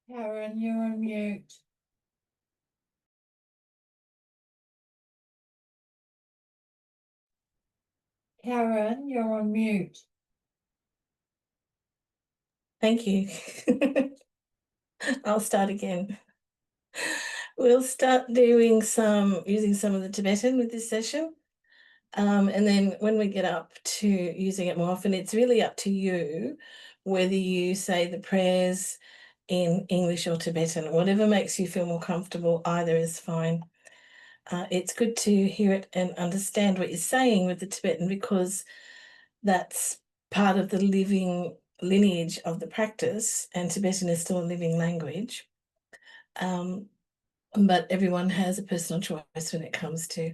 Karen, you're on mute. Karen, you're on mute. Thank you. I'll start again. We'll start doing using some of the Tibetan with this session. And then when we get up to using it more often, it's really up to you whether you say the prayers in English or Tibetan. Whatever makes you feel more comfortable, either is fine. It's good to hear it and understand what you're saying with the Tibetan because that's part of the living lineage of the practice, and Tibetan is still a living language. But everyone has a personal choice when it comes to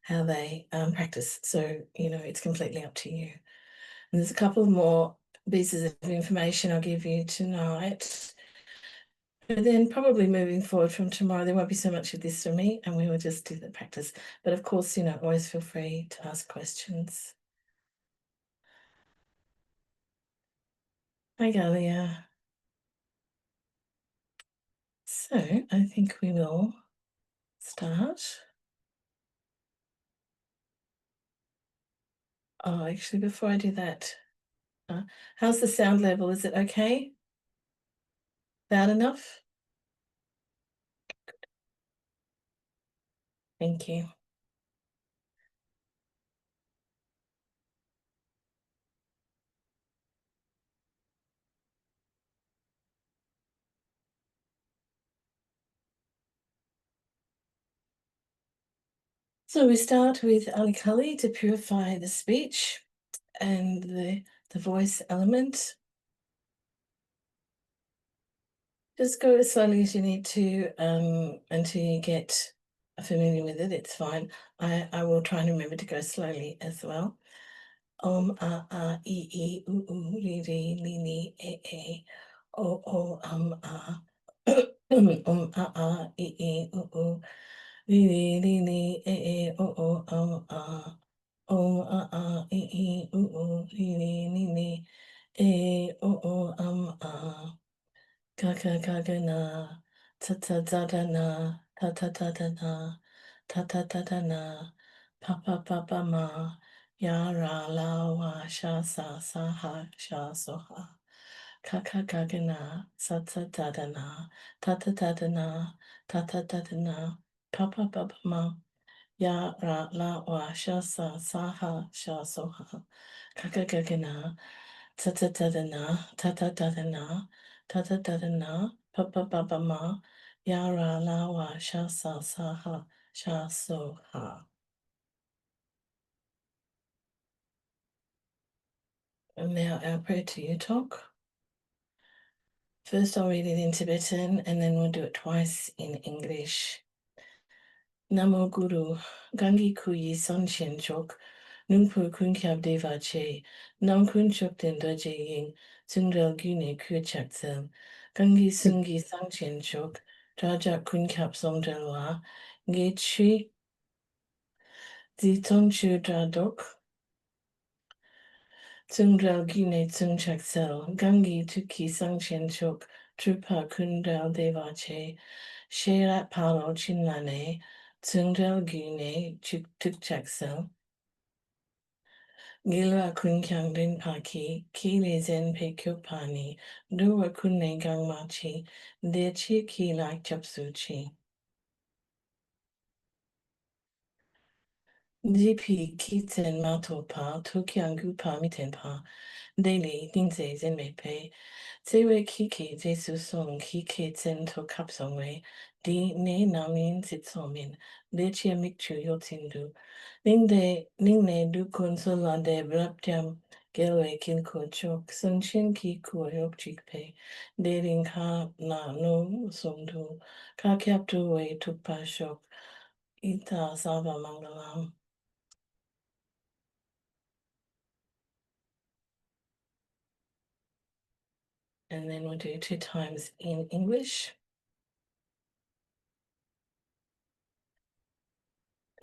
how they practice. So, it's completely up to you. And there's a couple more pieces of information I'll give you tonight. But then probably moving forward from tomorrow, there won't be so much of this for me and we will just do the practice. But of course, always feel free to ask questions. Hi, Galia. So I think we will start. Oh, actually, before I do that, how's the sound level? Is it okay? Loud enough? Thank you. So we start with Alikali to purify the speech and the voice element. Just go as slowly as you need to until you get familiar with it. It's fine. I will try and remember to go slowly as well. Om e u li li e o om e u li e o li e Gagana, ta-ta-da-da-na, ta-ta-da-da-na, ta-ta-da-da-na, pa-pa-pa-pa-ma, ya-ra-la-wa, sha-sa-sa-ha, sha-so-ha. Ka-ka-gagana, sa-ta-da-da-na, ta-ta-da-da-na, ta-ta-da-da-na, pa-pa-pa-pa-ma, ya-ra-la-wa, sha-sa-sa-ha, sha-so-ha. Ka-ka-gagana, ta-ta-da-da-na, ta-ta-da-da-na, ta-ta-da-da-na, pa-pa-pa-pa-ma, ya-ra-la-wa, sha-sa-sa-ha, sha-so-ha. And now our prayer to Yuthok. First I'll read it in Tibetan and then we'll do it twice in English. Namo Guru, Gangi Kuyi Sonshin Chok, Nungpo Kunkyab Deva Che, Nam Kun Chok Den Doje Ying, Sungdel Gune Kuchak Sel, Gangi Sungi Sangchen Chok, Drajak Kunkyab Somdel Wa, Ge Chi Zitong Chu Dradok, Sungdel Gune Tsungchak Sel, Gangi Tuki Sangchen Chok, Trupa Kundel Deva Che, Sherat Palo Chinlane, Tsungdel Gune Tukchak Sel, Gilwa kun kyang rin pa ki le zen pe kyo pa ni, duwa kun ne gang ma chi, de chi ki lak chap su chi. GP ki tsen ma to pa, to kyang gu pa mi ten pa, de li ding ze zen me pe, ze we ki ki ze su song ki ke tsen to kap song we, di ne nam yin sit so min, de chi mik chu yo tin du, ning ne du kun so lan de brap tiam, gelwe kin ko chok, sun chin ki ko yok chik pe, de ring ka na no song du, ka kyap tu we tuk pa shok, ita sava mangalam. And then we'll do 2 times in English.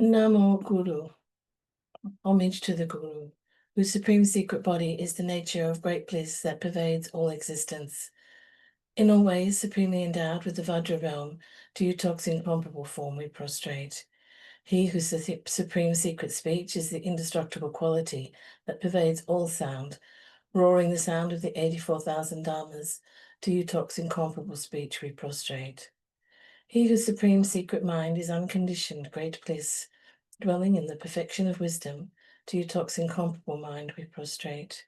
Namo Guru. Homage to the Guru, whose supreme secret body is the nature of great bliss that pervades all existence. In all ways, supremely endowed with the Vajra realm, to Yuthok's incomparable form we prostrate. He whose supreme secret speech is the indestructible quality that pervades all sound, roaring the sound of the 84,000 dharmas, to Yuthok's incomparable speech we prostrate. He whose supreme secret mind is unconditioned great bliss, dwelling in the perfection of wisdom, to Yuthok's incomparable mind we prostrate.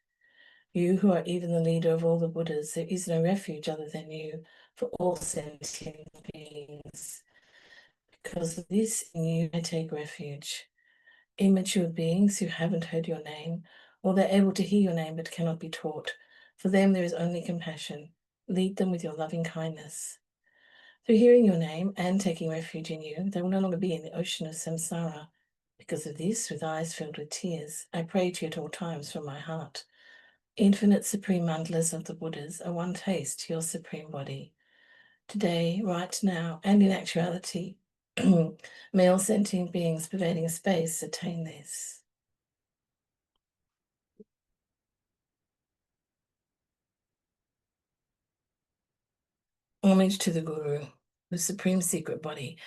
You who are even the leader of all the Buddhas, there is no refuge other than you for all sentient beings. Because of this, in you I take refuge. Immature beings who haven't heard your name, or they're able to hear your name but cannot be taught, for them there is only compassion. Lead them with your loving kindness. Through hearing your name and taking refuge in you, they will no longer be in the ocean of samsara. Because of this, with eyes filled with tears, I pray to you at all times from my heart. Infinite supreme mandalas of the Buddhas are one taste to your supreme body. Today, right now, and in actuality, may all sentient beings pervading space attain this. Homage to the Guru, the supreme secret body,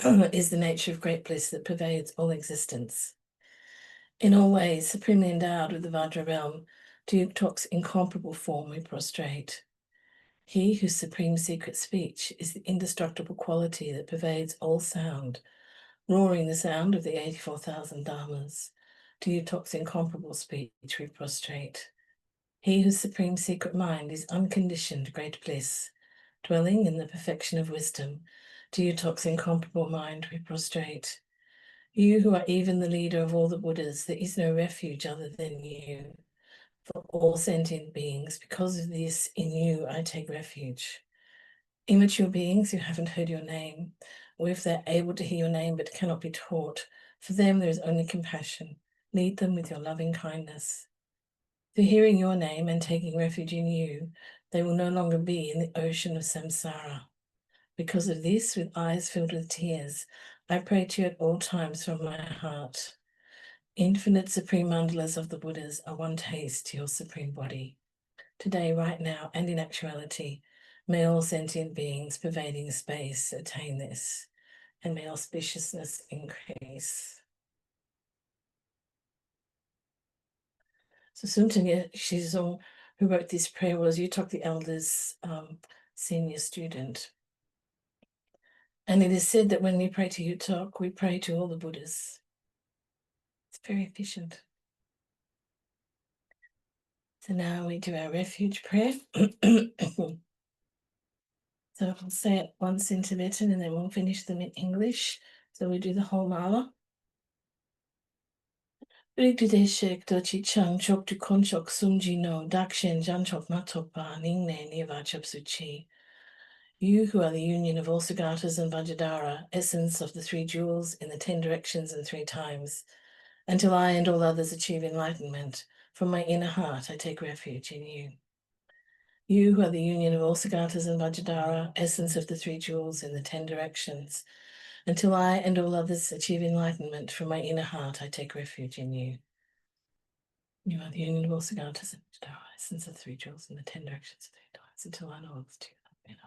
is the nature of great bliss that pervades all existence. In all ways, supremely endowed with the Vajra realm, to Yuthok's incomparable form we prostrate. He whose supreme secret speech is the indestructible quality that pervades all sound, roaring the sound of the 84,000 dharmas, to Yuthok's incomparable speech we prostrate. He whose supreme secret mind is unconditioned great bliss, dwelling in the perfection of wisdom, to Yuthok's incomparable mind we prostrate. You who are even the leader of all the Buddhas, there is no refuge other than you for all sentient beings. Because of this, in you I take refuge. Immature beings who haven't heard your name, or if they're able to hear your name but cannot be taught, for them there is only compassion. Lead them with your loving kindness. Through hearing your name and taking refuge in you, they will no longer be in the ocean of samsara. Because of this, with eyes filled with tears, I pray to you at all times from my heart. Infinite supreme mandalas of the Buddhas are one taste to your supreme body. Today, right now, and in actuality, may all sentient beings pervading space attain this, and may auspiciousness increase. So Sumtanya Shizong, who wrote this prayer, was Yuthok the Elder's senior student. And it is said that when we pray to Yuthok, we pray to all the Buddhas. It's very efficient. So now we do our refuge prayer. So I'll say it once in Tibetan and then we'll finish them in English. So we do the whole mala. Rigdideshek dochi chang chok tu konchok sumji no dakshen janchok matopa ningne nivachap suchi. You who are the union of all Sagatas and Vajradhara, essence of the three jewels in the 10 directions and 3 times, until I and all others achieve enlightenment, from my inner heart I take refuge in you. You who are the union of all Sagatas and Vajradhara, essence of the 3 jewels in the 10 directions, until I and all others achieve enlightenment, from my inner heart I take refuge in you. You are the union of all Sagatas and Vajradhara, essence of the 3 jewels in the 10 directions 3 times, until I and all others achieve enlightenment.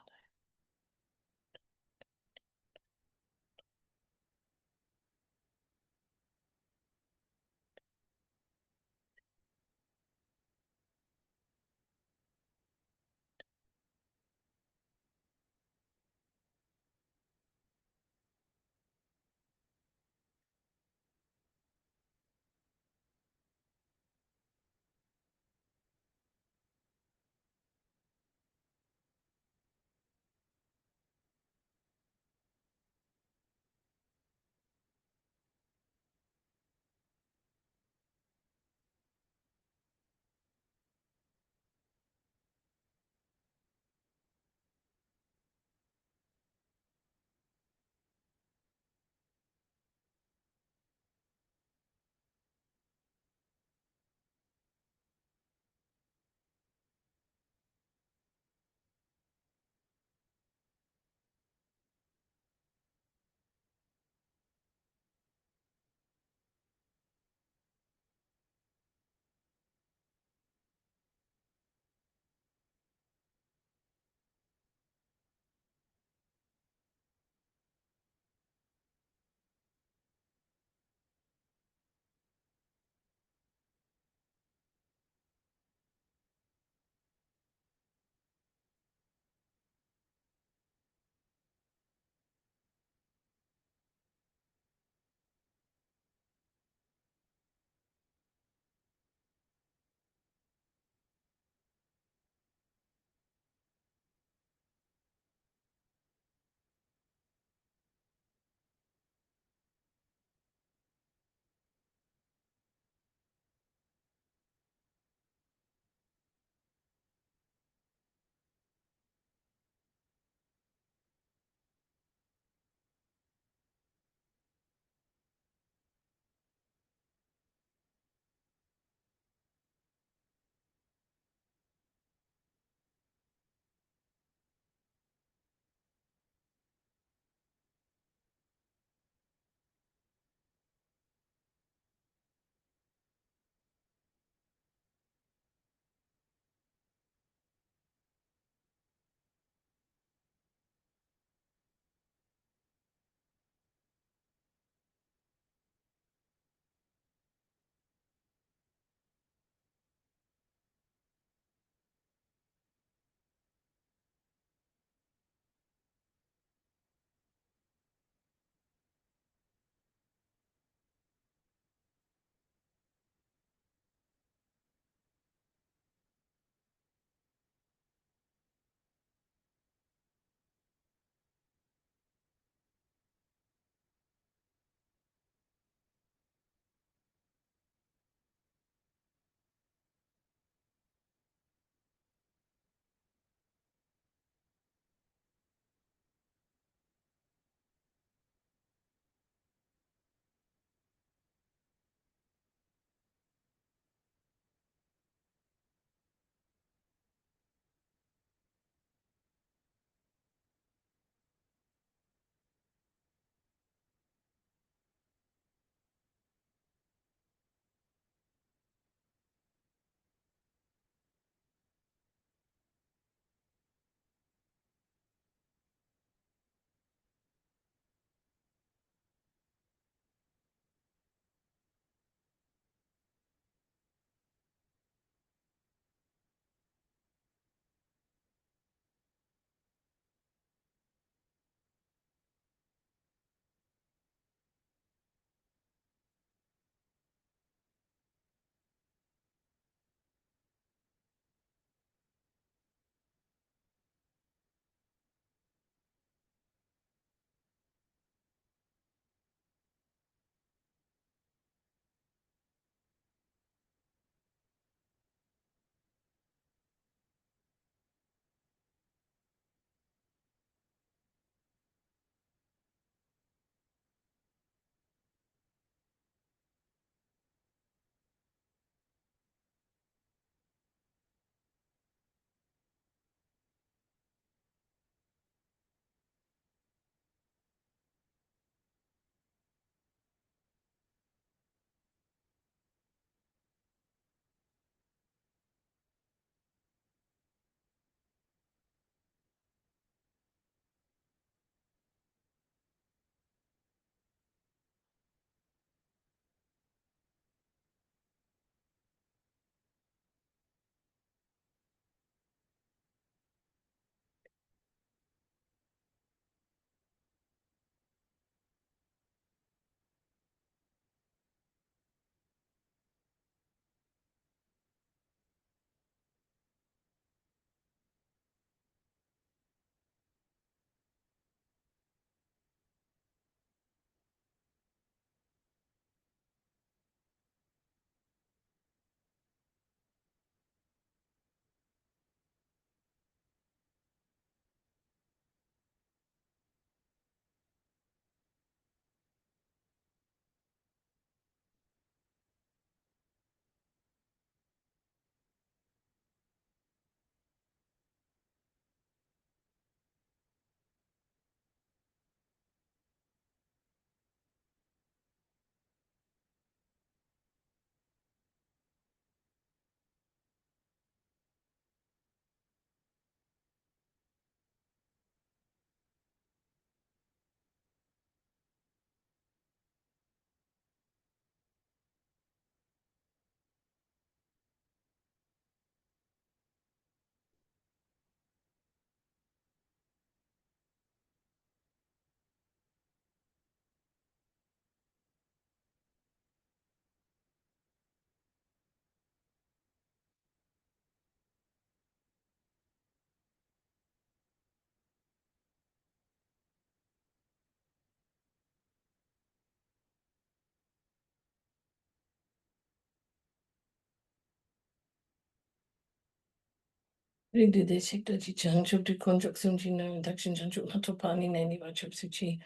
Rindude Shikta Chichang Chukdu Konjuk Sunjino Induction Janjuk Hatopani Nani Vachuk Suchi.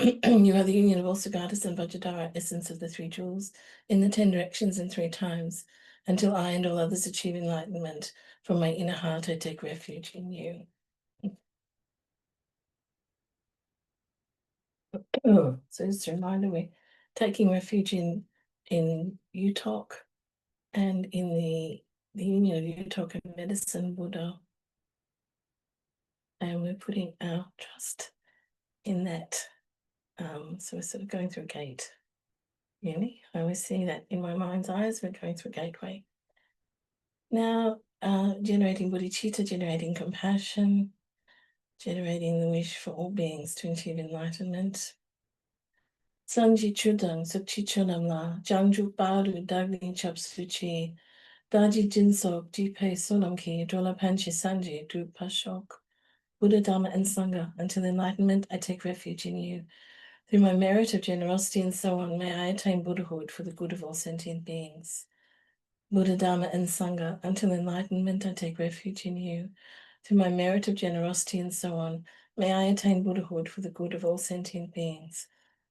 You are the union of all Sagatas and Vajradhara, essence of the three jewels, in the 10 directions and 3 times, until I and all others achieve enlightenment. From my inner heart, I take refuge in you. Oh, so it's a reminder we're taking refuge in Yuthok and in the union of Yuthok and medicine Buddha. And we're putting our trust in that. So we're sort of going through a gate. Really, I always see that in my mind's eyes, we're going through a gateway. Now, generating bodhicitta, generating compassion, generating the wish for all beings to achieve enlightenment. Sanji chudang sukchi chunam la, jangju baru dagni chap suchi, daji jinsok jipe sonamki, dola panchi sanji du pashok. Buddha, Dharma, and Sangha, until enlightenment, I take refuge in you. Through my merit of generosity and so on, may I attain Buddhahood for the good of all sentient beings. Buddha, Dharma, and Sangha, until enlightenment, I take refuge in you. Through my merit of generosity and so on, may I attain Buddhahood for the good of all sentient beings.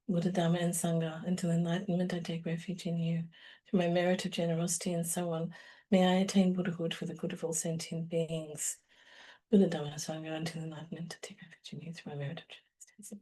Buddha, Dharma, and Sangha, until enlightenment, I take refuge in you. Through my merit of generosity and so on, may I attain Buddhahood for the good of all sentient beings. Buddha, Dharma, and Sangha, until enlightenment, I take refuge in you. Through my merit of generosity.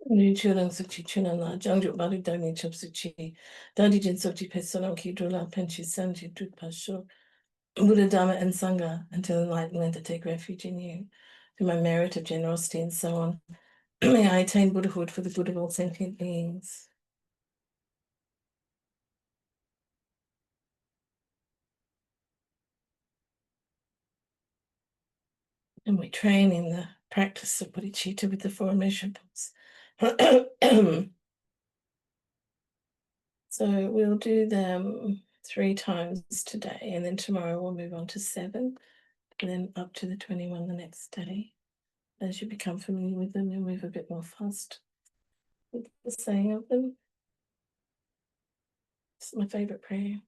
Ni chulang sukchi chunala, jangju bari dani chop sukchi, dadi jin sukchi pesolam ki drula penchi sanji dut pasho, Buddha Dharma and Sangha until enlightenment to take refuge in you. Through my merit of generosity and so on, may I attain Buddhahood for the good of all sentient beings. And we train in the practice of bodhicitta with the four immeasurables. So we'll do them 3 times today, and then tomorrow we'll move on to 7, and then up to the 21 the next day. As you become familiar with them, you'll move a bit more fast with the saying of them. It's my favorite prayer.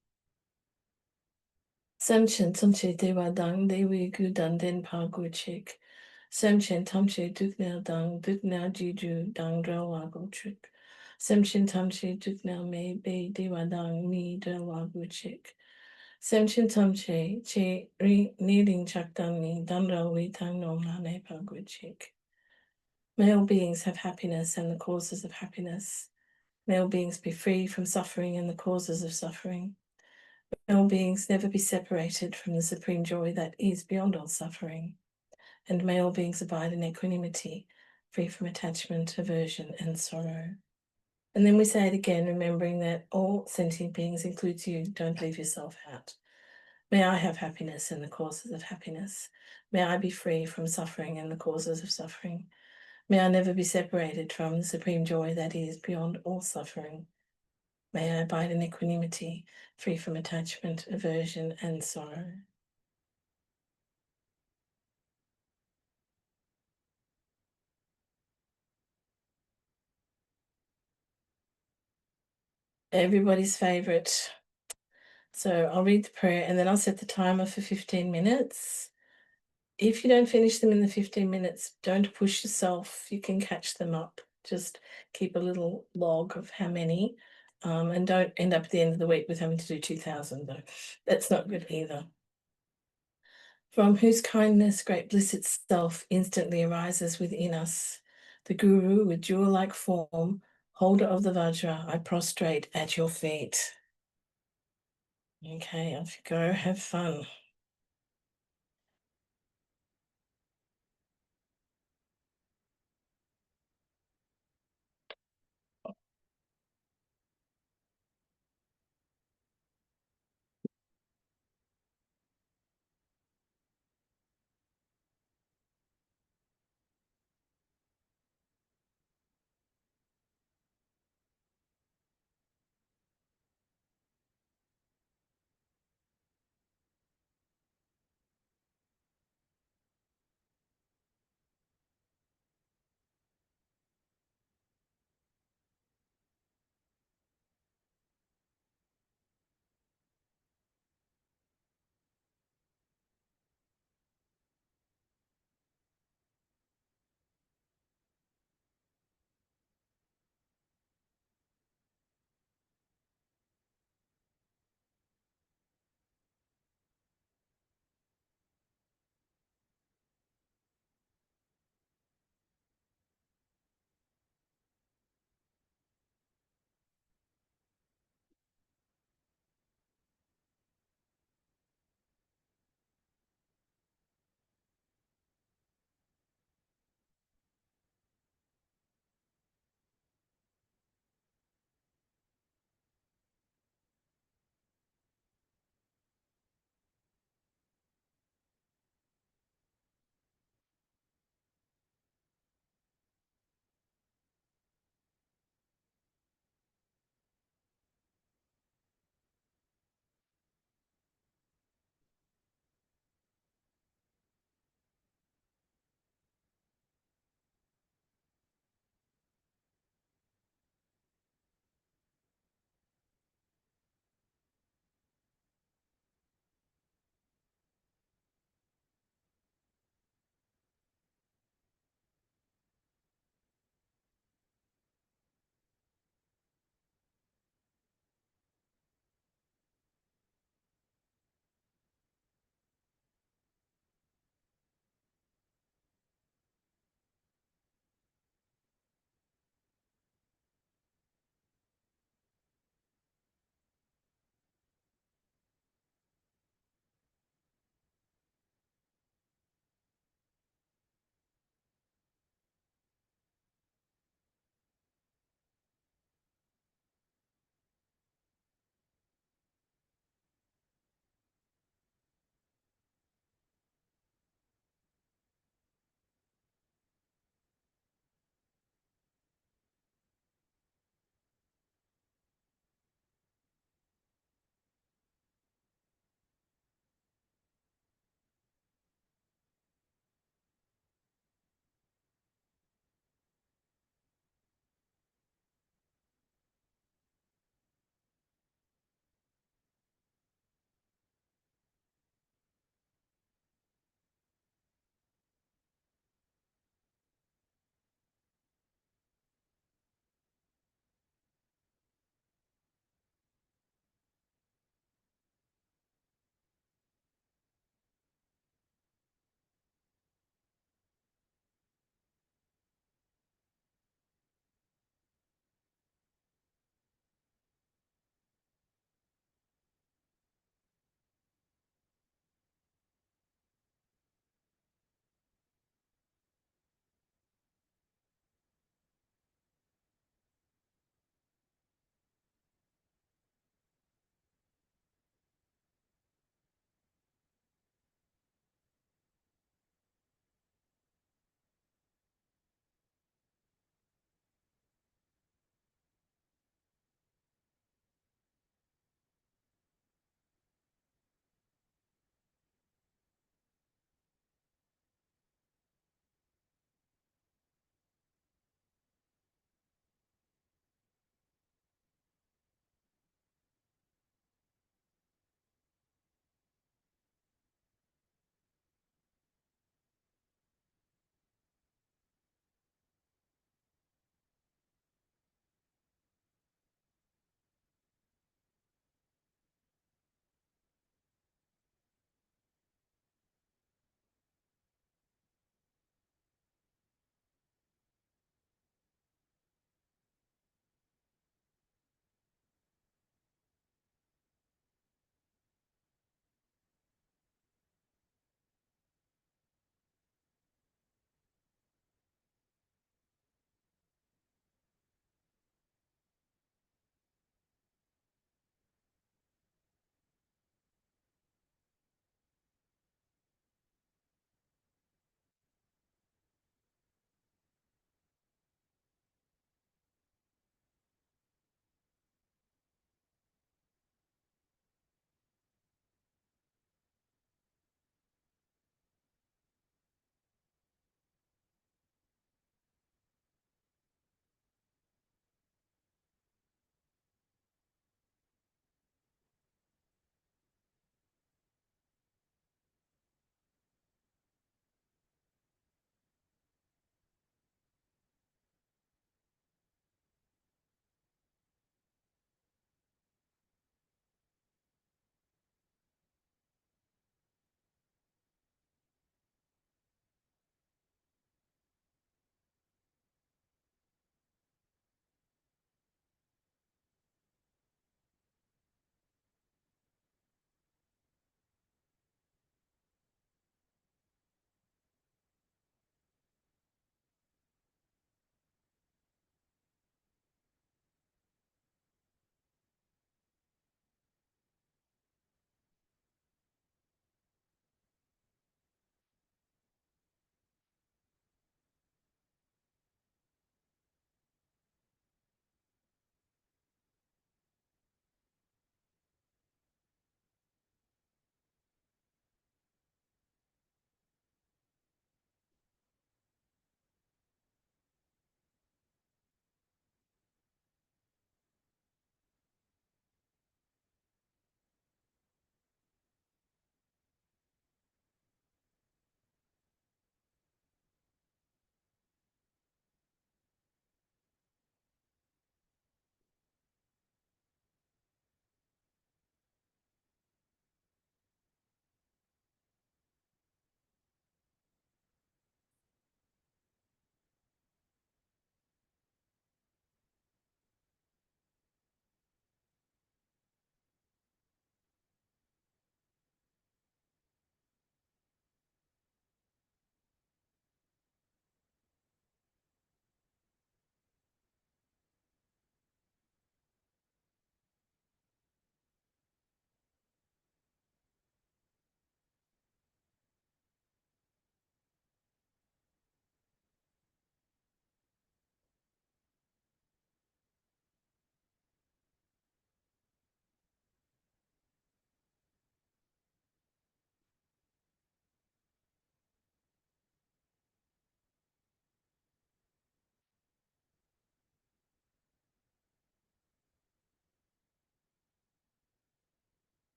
Samchen tamche dewa dang dewi gu dan den pa gu chik. Samchen tamche duknao dang duknao jiju dang drel wa gu chik. Samchen tamche duknao me be dewa dang mi drel wa gu chik. Samchen tamche che ri ni ling chak dang ni dan drel wi tang nom la ne pa gu chik. May all beings have happiness and the causes of happiness. May all beings be free from suffering and the causes of suffering. May all beings never be separated from the supreme joy that is beyond all suffering. And may all beings abide in equanimity, free from attachment, aversion, and sorrow. And then we say it again, remembering that all sentient beings includes you. Don't leave yourself out. May I have happiness and the causes of happiness. May I be free from suffering and the causes of suffering. May I never be separated from the supreme joy that is beyond all suffering. May I abide in equanimity, free from attachment, aversion, and sorrow. Everybody's favorite. So I'll read the prayer and then I'll set the timer for 15 minutes. If you don't finish them in the 15 minutes, don't push yourself. You can catch them up. Just keep a little log of how many, and don't end up at the end of the week with having to do 2,000 though. That's not good either. From whose kindness great bliss itself instantly arises within us. The Guru, with jewel-like form, holder of the Vajra, I prostrate at your feet. Okay, off you go, have fun.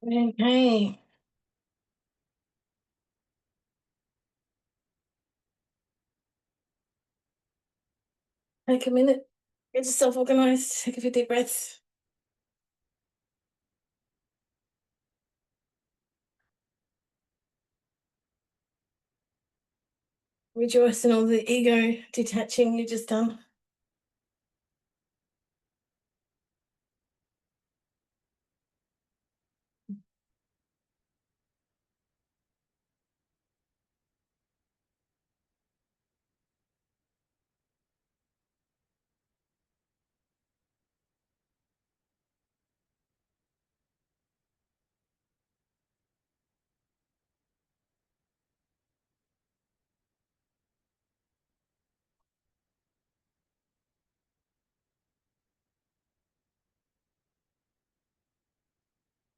Okay. Take a minute. Get yourself organized. Take a few deep breaths. Rejoice in all the ego detaching you've just done.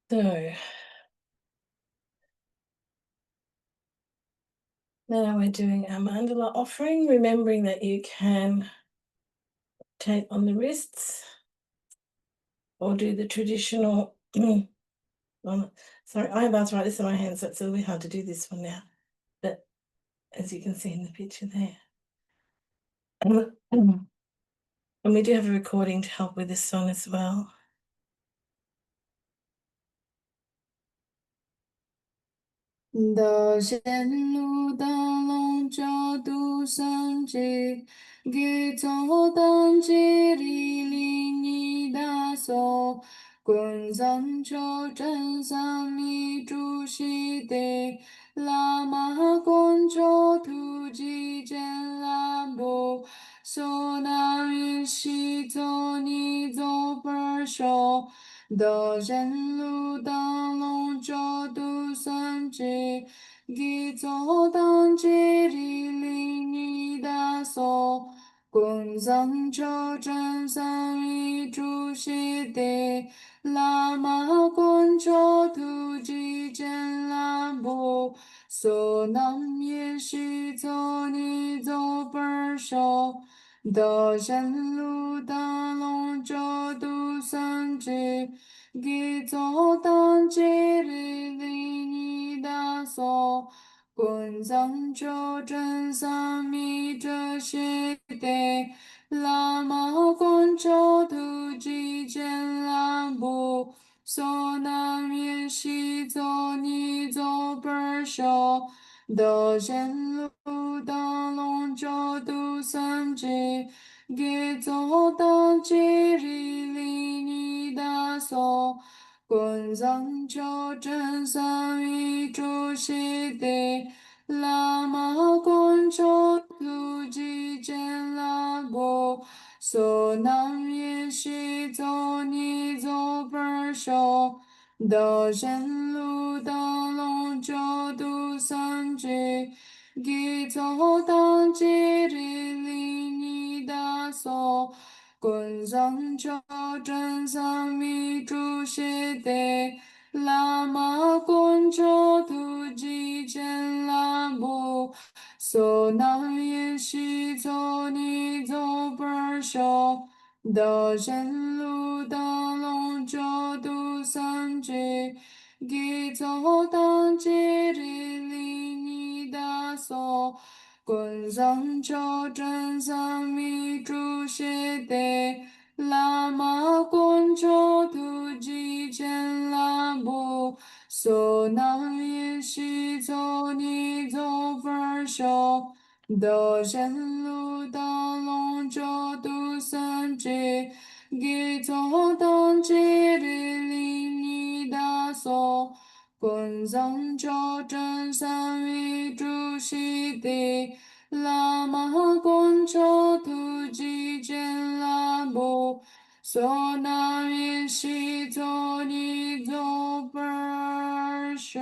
So now we're doing our mandala offering, remembering that you can take on the wrists or do the traditional. Sorry, I have arthritis in my hands, so it's a little bit hard to do this one now. But as you can see in the picture there. And we do have a recording to help with this song as well. 道线路灯笼照度三季，给走当季里里你大所，滚三秋真三米主西得，拉玛滚秋土鸡见拉布，索那云西走你走本手。道线路灯笼照度三季，给走当季里里你大所，滚三秋真三米主西得，拉玛滚秋土鸡见拉布，索南也西走你走本手。道线路灯笼照度三季，给走当季里里你大所，滚三秋真三米这些得，拉玛滚秋土鸡见拉布，索南也西走你走本手。道线路灯笼照度三季，给走当季里里你大所，滚三秋真三米主西得，拉玛滚秋土鸡见拉布，索南也西走你走本手。道线路灯笼照度三季，给走当季里里你大所，滚三秋真三米主西得，拉玛滚秋土鸡见拉布，索南也西走你走本手。道线路灯笼照度三季，给走当季里里你大所，滚三秋真三米主西得，拉玛滚秋土鸡见拉布，索南也西走你走本手。道线路灯笼照度三季，给走当季里里你大所，滚三秋真三米主西地，拉玛滚秋土鸡见拉布，索那也西走你走本手。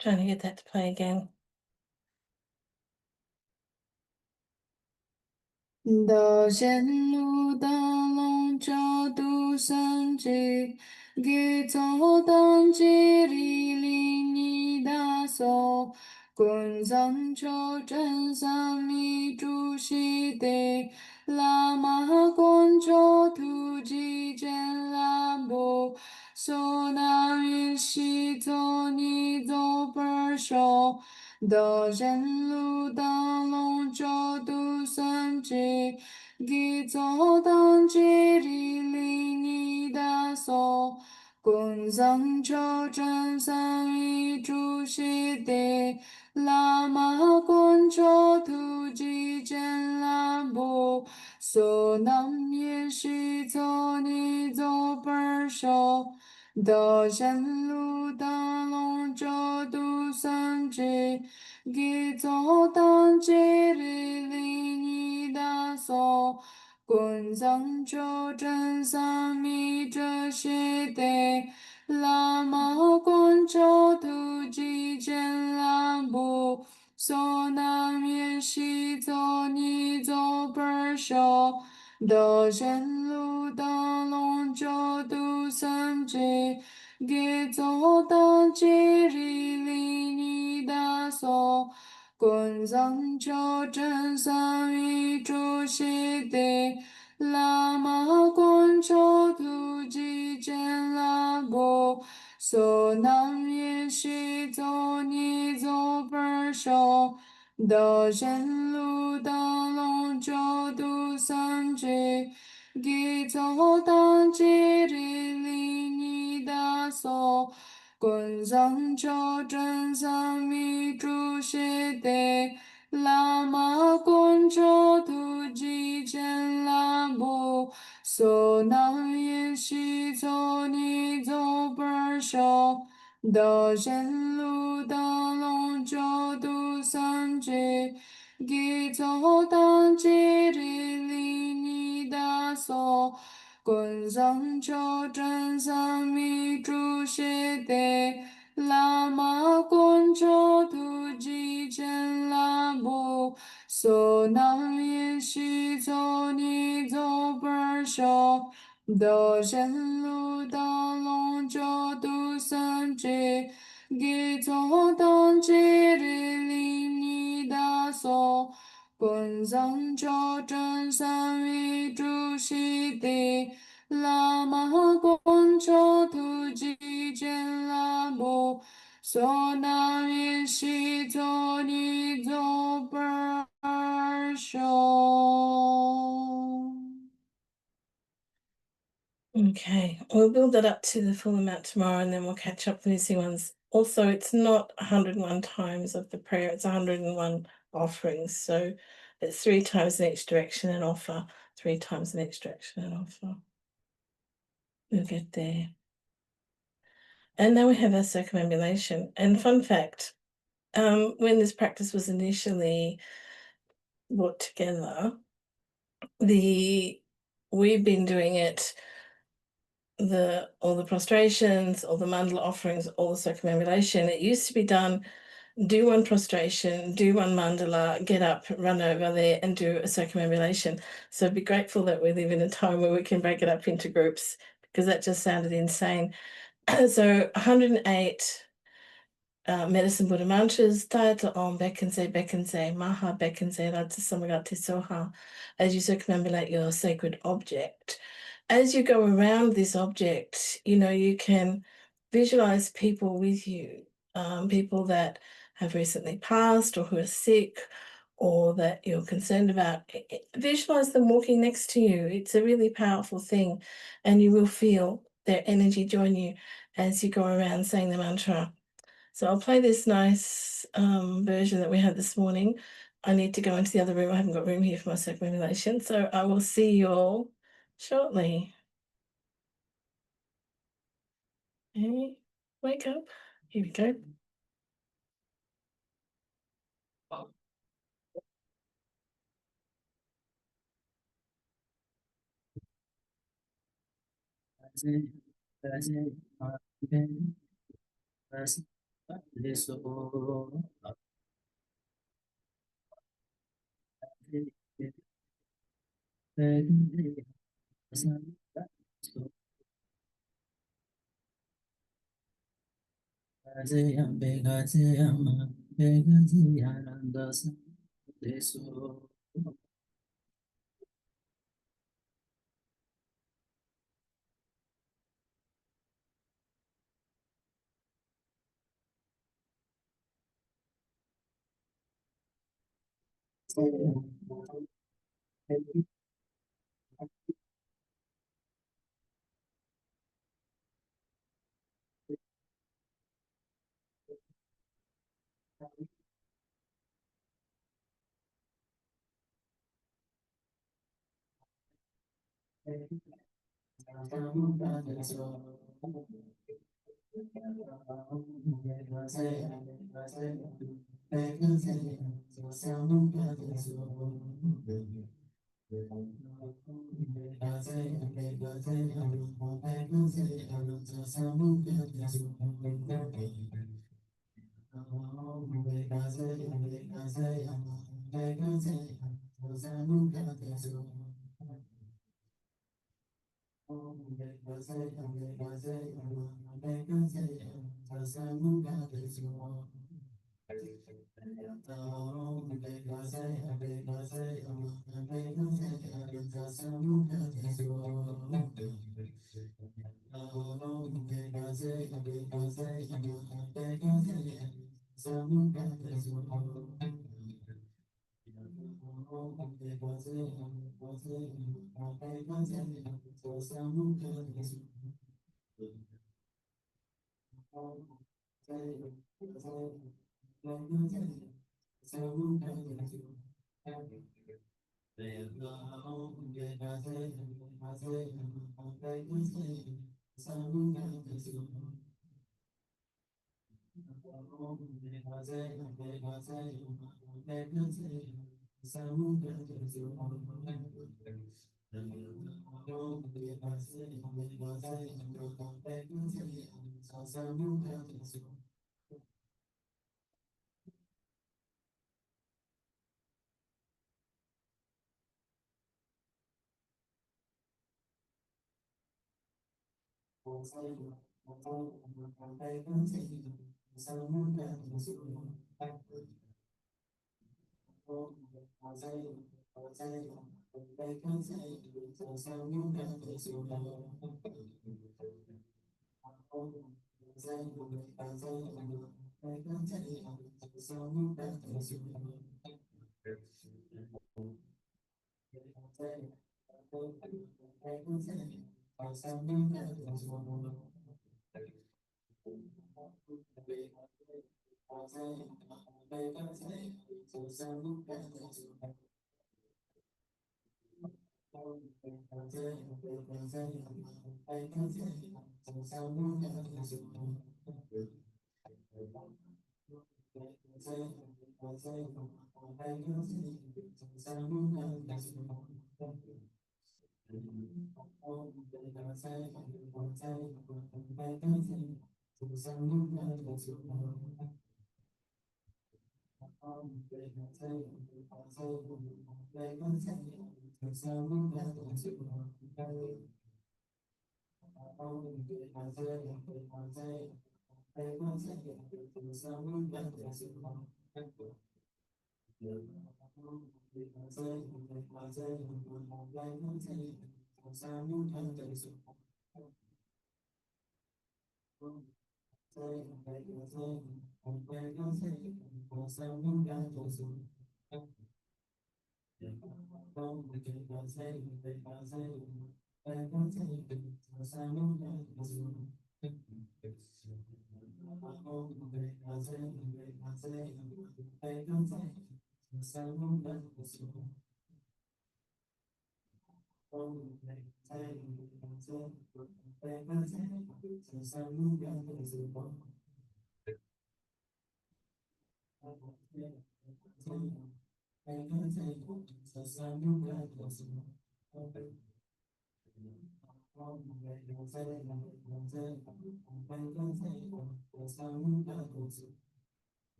Trying to get that to play again. 道线路灯笼照度生之，给走当机里里你大所，滚上求真三密主西得，拉玛滚求突击见拉布，所那云西走你走本手。道真路当龙州都三界，给走当界里里你大所，滚上求真三一主西得，拉玛滚求突击见拉布，所南也西走你走本手。道山路当龙州都三界，给走当界里里你大所，滚上求真三密这些得，拉玛滚求突击见拉布，所南面西走你走本手。道山路当龙州都三界，给走当界里里你大所，滚上求真三一主西得，拉玛滚求突击见拉布，所南面西走你走本手。道山路当龙州都三界，给走当界里里你大所，滚上求真三密主西得，拉玛滚求突击见拉布，所南也西走你走本手。道山路当龙州都三界，给走当界里里你大所，滚上求真三密主西得，拉玛滚求突击见拉布，所南也西走你走本手。道山路当龙州都三界，给走当界里里你大所，滚上求真三密主西地，拉玛滚求突击见拉布，所南也西走你走本手。Okay, we'll build that up to the full amount tomorrow and then we'll catch up the missing ones. Also, it's not 101 times of the prayer, it's 101 offerings. So it's 3 times in each direction and offer, 3 times in each direction and offer. We'll get there. And now we have our circumambulation. And fun fact, when this practice was initially brought together, we've been doing it, all the prostrations, all the mandala offerings, all the circumambulation. It used to be done, do one prostration, do one mandala, get up, run over there and do a circumambulation. So be grateful that we live in a time where we can break it up into groups, because that just sounded insane. So 108 medicine Buddha mantras, Taita Om, Bekense, Maha, Bekense, Rata Samagati Soha, as you circumambulate your sacred object. As you go around this object, you can visualize people with you, people that have recently passed or who are sick or that you're concerned about. Visualize them walking next to you. It's a really powerful thing, and you will feel their energy join you as you go around saying the mantra. So I'll play this nice version that we had this morning. I need to go into the other room. I haven't got room here for my circumambulation. So I will see you all shortly. Okay, wake up. Here we go.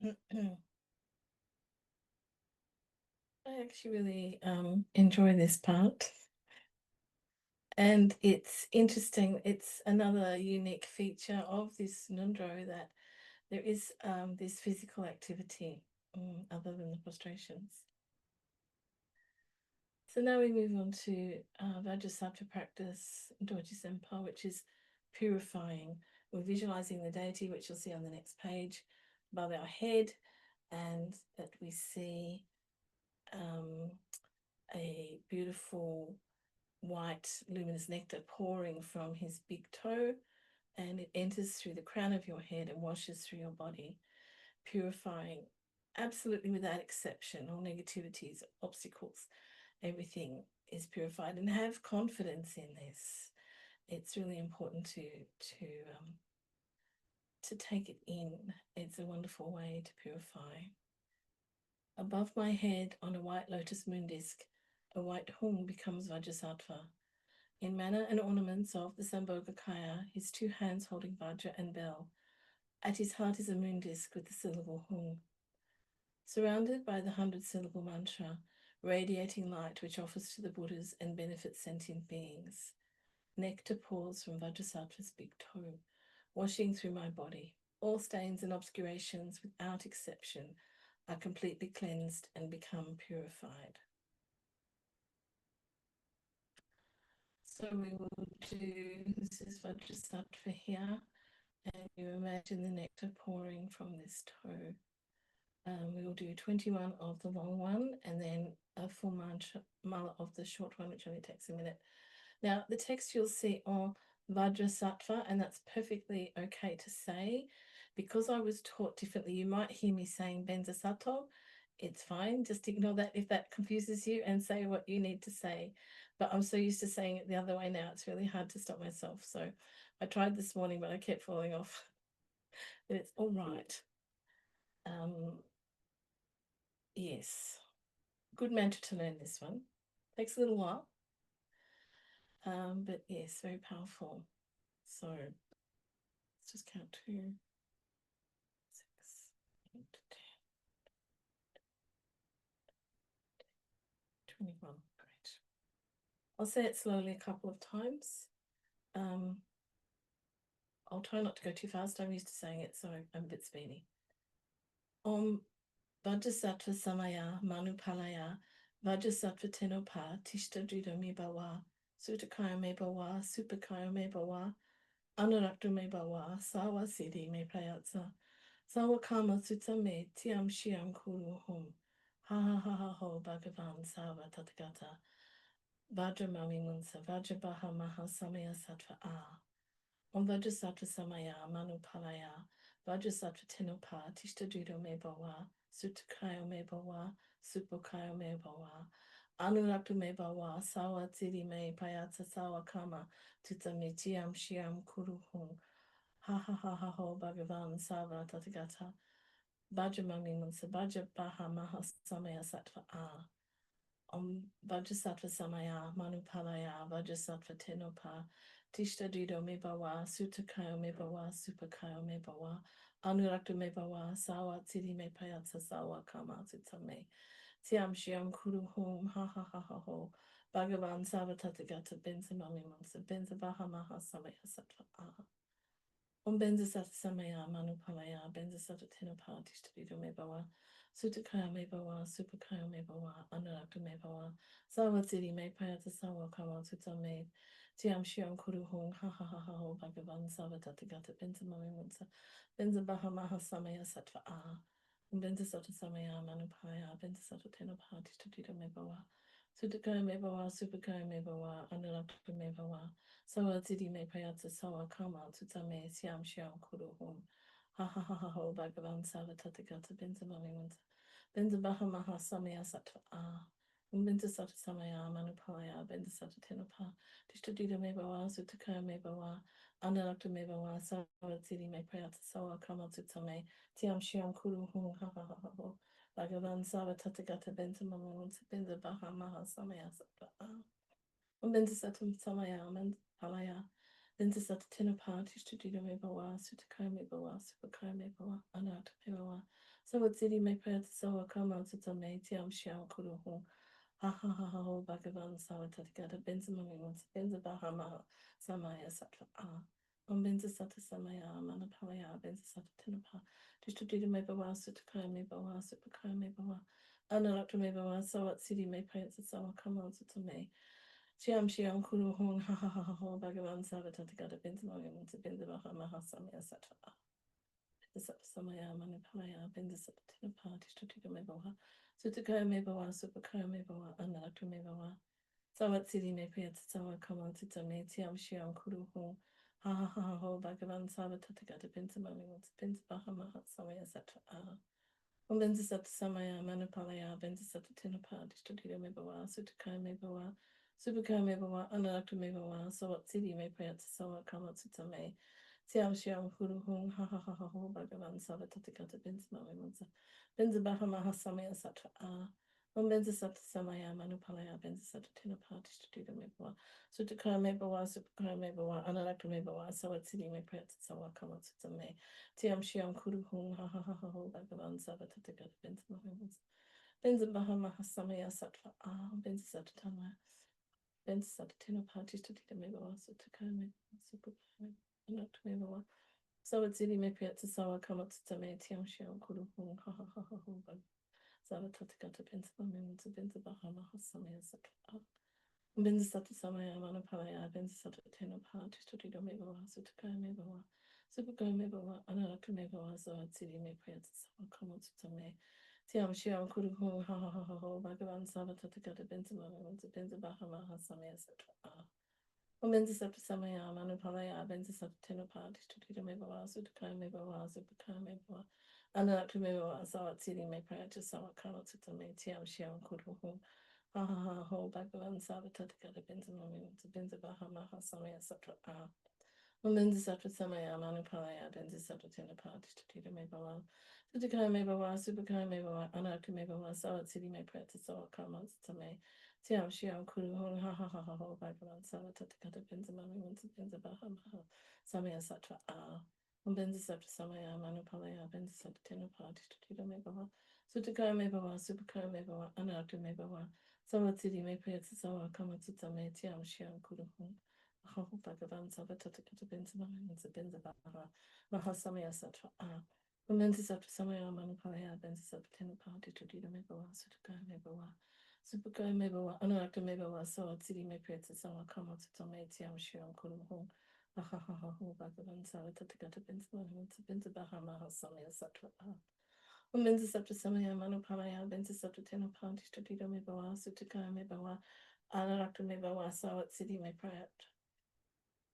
Okay. I actually really enjoy this part. And it's interesting, it's another unique feature of this Ngondro that there is this physical activity other than the prostrations. So now we move on to Vajrasattva practice, Dorji Sempa, which is purifying. We're visualizing the deity, which you'll see on the next page, above our head, and that we see a beautiful white luminous nectar pouring from his big toe, and it enters through the crown of your head and washes through your body, purifying absolutely without exception all negativities, obstacles, everything is purified. And have confidence in this. It's really important to take it in. It's a wonderful way to purify. Above my head on a white lotus moon disc, a white hung becomes Vajrasattva. In manner and ornaments of the Sambhogakaya, his two hands holding Vajra and bell. At his heart is a moon disc with the syllable hung. Surrounded by the 100-syllable mantra, radiating light which offers to the Buddhas and benefits sentient beings. Nectar pours from Vajrasattva's big toe, washing through my body. All stains and obscurations, without exception, are completely cleansed and become purified. So we will do, this is Vajrasattva here, and you imagine the nectar pouring from this toe, We will do 21 of the long one and then a full mala of the short one, which only takes a minute. Now, the text you'll see on Vajrasattva, and that's perfectly okay to say. Because I was taught differently, you might hear me saying Benzasato. It's fine. Just ignore that if that confuses you and say what you need to say. But I'm so used to saying it the other way now, it's really hard to stop myself. So I tried this morning, but I kept falling off. But it's all right. Yes, good mantra to learn this one. Takes a little while, but yes, very powerful. So let's just count 2, 6, 8, 10, 21. Great. I'll say it slowly a couple of times. I'll try not to go too fast. I'm used to saying it, so I'm a bit speedy. Om Vajrasattva Samaya Manupalaya Vajrasattva Tenopa Tishta Drida Me Bawa Sutakaya Me Bawa Supakaya Me Bawa Anurakta Me Bawa Sawa Siddhi Me Prayatsa Sawa Kama Sutta Me Tiam Shiam Kuru Hum Ha Ha Ha Ha Ho Bhagavan Sava Tathagata Vajra Mami Munsa Vajra Baha Maha Samaya Sattva A Om Vajrasattva Samaya Manupalaya Vajrasattva Tenopa Tishta Drida Me Bawa Sutakaya Me Bawa Supakaya Me Bawa Anurakta Me Bawa Sawa Siddhi Me Prayatsa Sawa Kama Tutta Me Tiam Shiam Kuru Hum Ha Ha Ha Ha Ho Bhagavan Sava Tathagata Vajramami Munsa Vajra Baha Maha Samaya Sattva A Om Vajrasattva Samaya Manupalaya Vajrasattva Tenopa Tishta Dido Me Bawa Sutakayo Me Bawa Supakayo Me Bawa Anurakta Me Bawa Sawa Siddhi Me Payatsa Sawa Kama Sutta Me Tiam Shiam Kuru Hum Ha Ha Ha Ha Ho Bhagavan Sava Tathagata Benzamami Munsa Benza Baha Maha Samaya Sattva A Om Benza Sata Samaya Manupalaya Benza Sata Tenopa Tishtabito Me Bawa Sutakaya Me Bawa Supakaya Me Bawa Anurakta Me Bawa Sawa Siddhi Me Payata Sawa Kama Sutta Me Tiam Shiam Kuru Hung Ha Ha Ha Ha Ho Bhagavan Sava Tathagata Benza Mami Munsa Benza Baha Maha Samaya Sattva A Om Benza Sata Samaya Manupalaya Benza Sata Tenopa Tishtabito Me Bawa Sutakaya Me Bawa Supakaya Me Bawa Anurakta Me Bawa Sawa Siddhi Me Payatsa Sawa Kama Tutta Me Siam Shiam Kuru Hum Ha Ha Ha Ha Ho Bhagavan Sava Tathagata Benza Mami Munsa Benza Baha Maha Samaya Sattva A Benza Sata Samaya Manupalaya Benza Sata Tenopa Tishtadita Me Bawa Sutakaya Me Bawa Anurakta Me Bawa Sawa Siddhi Me Payatsa Sawa Kama Tutta Me Siam Shiam Kuru Hum Ha Ha Ha Ha Ho Bhagavan Sava Tathagata Benza Mami Munsa Benza Baha Maha Samaya Sattva A Benzasatum Samaya Palaya Benzasat Tinapa Tishtudida Mebawa Sutakai Mebawa Supakai Mebawa Anat Mebawa Sawat City Mepayat Sawa Kama Sutame Tiam Shiam Kuru Ha Ha Ha Ha Ho Bhagavan Sawatatigata Benzamami Benzabahama Samaya Satva Benzasata Samaya Manapalaya Benzasata Tinapa Tishtudida Mebawa Sutakai Mebawa Supakai Mebawa Anat Mebawa Sawat City Mepayat Sawa Kama Sutame Shiam Shiam Kuru Hung Ha Ha Ha Ha Ho Bhagavan Savatatagata Benzamami Benzavaha Mahasamya Sattva Samaya Manipalaya Benzasatinapa Tishtutita Mebawa Sutakaya Mebawa Supakaya Mebawa Anaktu Mebawa Sawat Siddhi Mepayat Sawa Kama Tita Me Tiam Shiam Kuru Hung Ha Ha Ha Ha Ho Bhagavan Savatatagata Benzamami Benzavaha Mahasamya Sattva Om Benzasat Samaya Manipalaya Benzasat Tinapa Tishtutita Mebawa Sutakaya Mebawa Supakaya Mebawa Anaktu Mebawa Sawat Siddhi Mepayat Sawa Kama Tita Me Siam Shiam Huru Hung Ha Ha Ha Ha Ho Bhagavan Savatatikata Benzamami Munsa Benzabaha Mahasamaya Sattva A Om Benzasat Samaya Manupalaya Benzasat Tinapa Tishtutita Mebawa Sutakaya Mebawa Supakaya Mebawa Anaktu Mebawa Sawat Siddhi Mepayat Sawa Kama Tita Me Tiam Shiam Kuru Hung Ha Ha Ha Ha Ho Bhagavan Savatatikata Benzamami Munsa Benzabaha Mahasamaya Sattva A Benzasat Tamaya Benzasat Tinapa Tishtutita Mebawa Sutakaya Mebawa Supakaya Anaktu Mebawa Sawat Siddhi Mepayat Sawa Kama Tita Me Tiam Shiam Kuru Hung Ha Ha Ha Ha Ho Savatatikata Benzamami Munsa Benzabaha Mahasamaya Sattva Benzasat Samaya Manupalaya Benzasat Tinapa Tishtutita Mebawa Sutakaya Mebawa Subukai meba wa anaraka meba wa so atsiri me prayers sawa kamo tsutame. Tiam shiam kuru hu ha ha ha ha ho bhagavan savatata gata benzama benza bahama hasame etc. Omenza sapta samaya manupalaya benza sapta tenopati tutita meba wa sutukai meba wa subukai meba wa anaraka meba wa so atsiri me prayers sawa kamo tsutame. Tiam shiam kuru hu ha ha ha ho bhagavan savatata gata benza bahama hasame etc. Women's Sapta Samaya Manupalaya Benzi Sapta Tenapati Tatita Mebawa Tutikai Mebawa Subakai Mebawa Anarka Mebawa Sawat City Me Preta Sawa Kama Tame Tiam Shiam Kuru Hong Ha Ha Ha Ha Ho Bhagavan Sawa Tatakata Benzamami Winsa Benza Baha Samaya Satra A Benzi Sapta Samaya Manupalaya Benzi Sapta Tenapati Tatita Mebawa Sutikai Mebawa Subakai Mebawa Anarka Mebawa Sawat City Me Preta Sawa Kama Tame Tiam Shiam Kuru Hong Bhagavan Savatata Benzamans Benzabaha Mahasamaya Satra Women's up to Samaya Manupaya Benzis up 10 party to Dida Mebawa Sutuka Mebawa Superka Mebawa Anaraka Mebawa Saw City Me Prets Sawa Kama Tome Tiam Shiam Kulum Hong Bhagavan Savatata Benzamans Benzabaha Mahasamaya Satra Women's up to Samaya Manupaya Benzis up to 10 party to Dida Mebawa Sutuka Mebawa Anaraka Mebawa Saw City Me Prat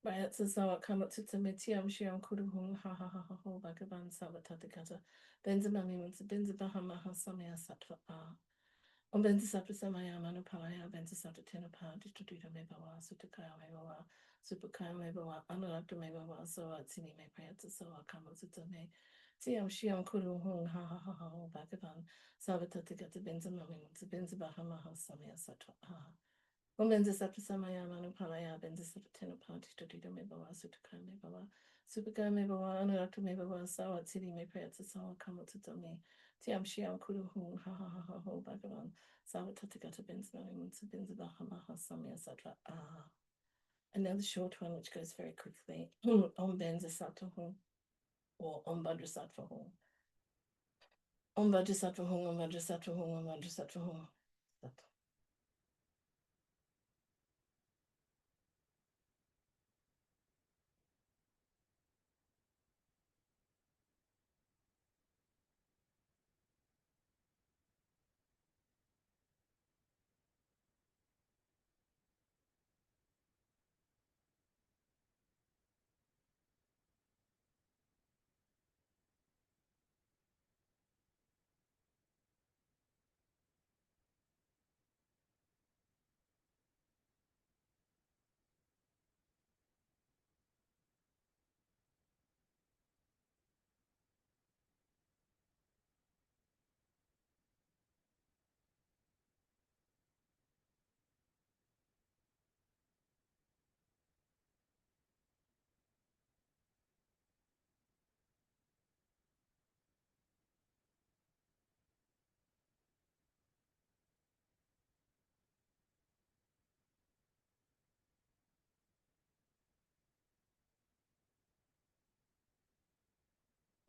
Bayatsa sawa kamatsuta metiam shiam kuruhung ha ha ha ha ho bhagavan savatatikata benzamami munsa benzabahama hasamaya sattva a om benzasapta samaya manupalaya benzasapta tenapa distrituta mebawa sutakaya mebawa supakaya mebawa anuragta mebawa sawa tsini me prayatsa sawa kamatsuta me tiam shiam kuruhung ha ha ha ha ho bhagavan savatatikata benzamami munsa benzabahama hasamaya sattva a Women's Sapta Samaya Manupalaya Benza Sapatena Party to Dida Mebawa Sutuka Mebawa Supaka Mebawa Anuraka Mebawa Sawa City Me Prayatsa Sawa Kamotutome Tiam Shiam Kuru Hu Ha Ha Ha Ha Ho Bhagavan Sawa Tatakata Benzmani Munsa Benza Bahamaha Samya Satra Another short one which goes very quickly Om Benza Sattva Hu or Om Bhadra Sattva Hu Om Bhadra Sattva Hu Om Bhadra Sattva Hu Om Bhadra Sattva Hu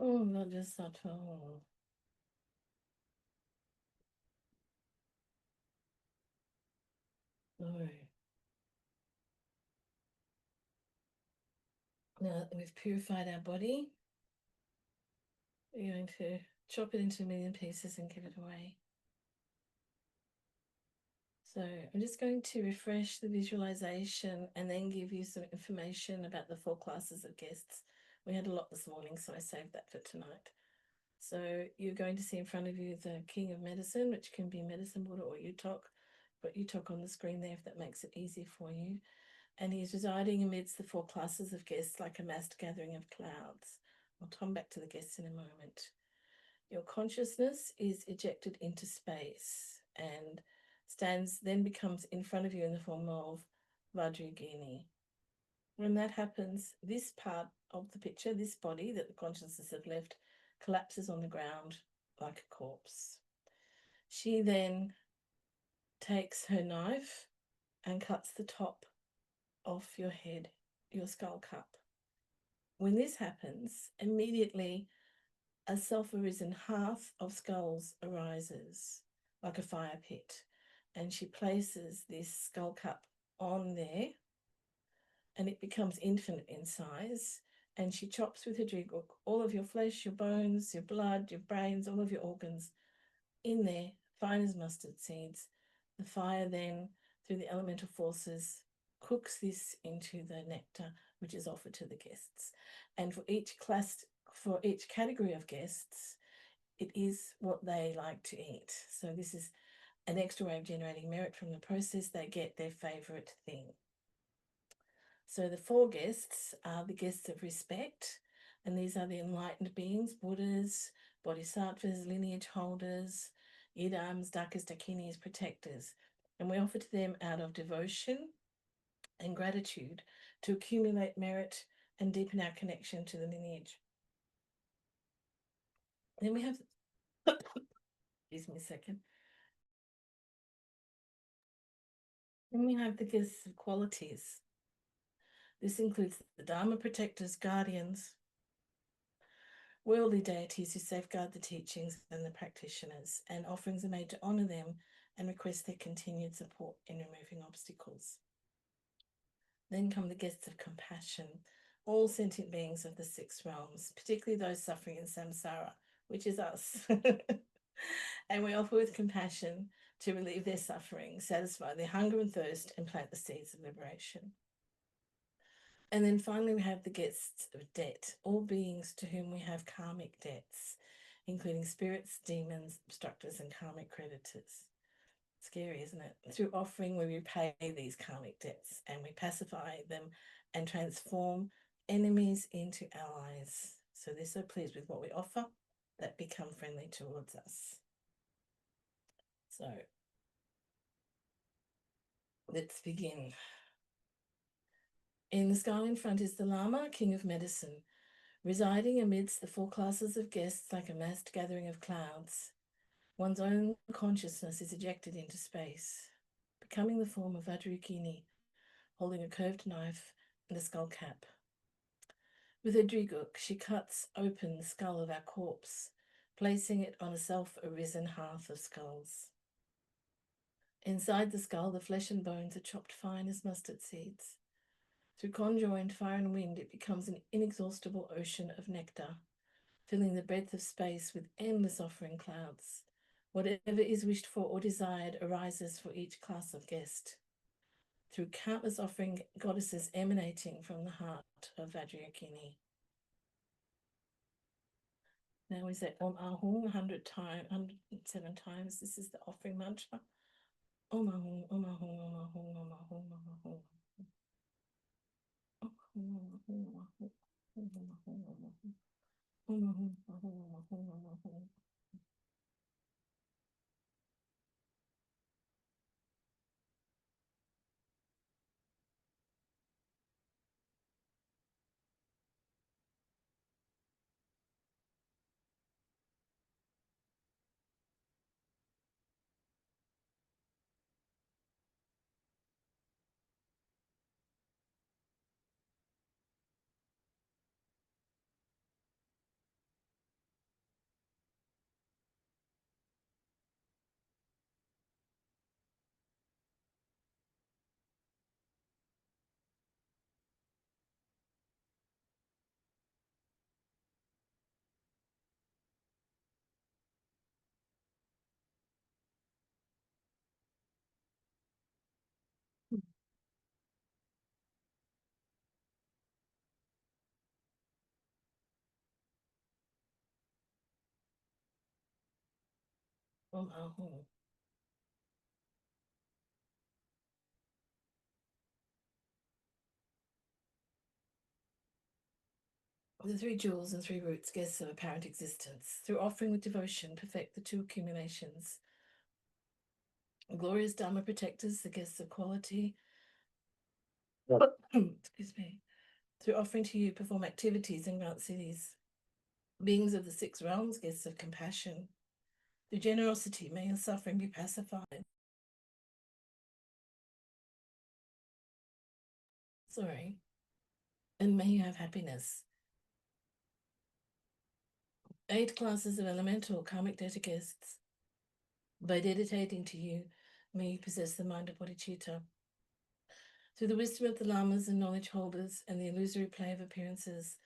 Om Bhadra Sattva Hu Glory. Now that we've purified our body, we're going to chop it into a million pieces and give it away. So I'm just going to refresh the visualization and then give you some information about the 4 classes of guests. We had a lot this morning, so I saved that for tonight. So you're going to see in front of you the King of Medicine, which can be Medicine Buddha or Yuthok. Put Yuthok on the screen there if that makes it easy for you. And he's residing amidst the 4 classes of guests like a massed gathering of clouds. I'll come back to the guests in a moment. Your consciousness is ejected into space and then becomes in front of you in the form of Vajrayogini. When that happens, this part of the picture, this body that the consciousness has left, collapses on the ground like a corpse. She then takes her knife and cuts the top off your head, your skull cup. When this happens, immediately a self-arisen hearth of skulls arises like a fire pit, and she places this skull cup on there and it becomes infinite in size, and she chops with her driguk all of your flesh, your bones, your blood, your brains, all of your organs in there, fine as mustard seeds. The fire then, through the elemental forces, cooks this into the nectar, which is offered to the guests. And for each category of guests, it is what they like to eat. So this is an extra way of generating merit from the process. They get their favorite thing. So the four guests are the guests of respect, and these are the enlightened beings, Buddhas, Bodhisattvas, lineage holders, Idams, Dakas, Dakinis, protectors. And we offer to them out of devotion and gratitude to accumulate merit and deepen our connection to the lineage. Then we have, excuse me a second. Then we have the guests of qualities. This includes the Dharma protectors, guardians, worldly deities who safeguard the teachings and the practitioners, and offerings are made to honour them and request their continued support in removing obstacles. Then come the guests of compassion, all sentient beings of the six realms, particularly those suffering in samsara, which is us. And we offer with compassion to relieve their suffering, satisfy their hunger and thirst, and plant the seeds of liberation. And then finally, we have the guests of debt, all beings to whom we have karmic debts, including spirits, demons, obstructors, and karmic creditors. Scary, isn't it? Through offering, we repay these karmic debts and we pacify them and transform enemies into allies. So they're so pleased with what we offer that become friendly towards us. So let's begin. In the sky in front is the Lama, king of medicine, residing amidst the four classes of guests like a massed gathering of clouds. One's own consciousness is ejected into space, becoming the form of Vajrayogini, holding a curved knife and a skull cap. With her driguk, she cuts open the skull of our corpse, placing it on a self-arisen hearth of skulls. Inside the skull, the flesh and bones are chopped fine as mustard seeds. Through conjoined fire and wind, it becomes an inexhaustible ocean of nectar, filling the breadth of space with endless offering clouds. Whatever is wished for or desired arises for each class of guest, through countless offering goddesses emanating from the heart of Vajrayogini. Now we say Om Ahum 100 times, 107 times. This is the offering mantra. Om Ahum, Om Ahum, Om Ahum, Om Ahum, Om Ahum. Om Ahum. The three jewels and three roots, guests of apparent existence. Through offering with devotion, perfect the two accumulations. Glorious Dharma protectors, the guests of quality. Excuse me. Through offering to you, perform activities and grant cities. Beings of the six realms, guests of compassion. Through generosity, may your suffering be pacified. Sorry. And may you have happiness. 8 classes of elemental karmic debtor guests. By dedicating to you, may you possess the mind of bodhicitta. Through the wisdom of the lamas and knowledge holders and the illusory play of appearances,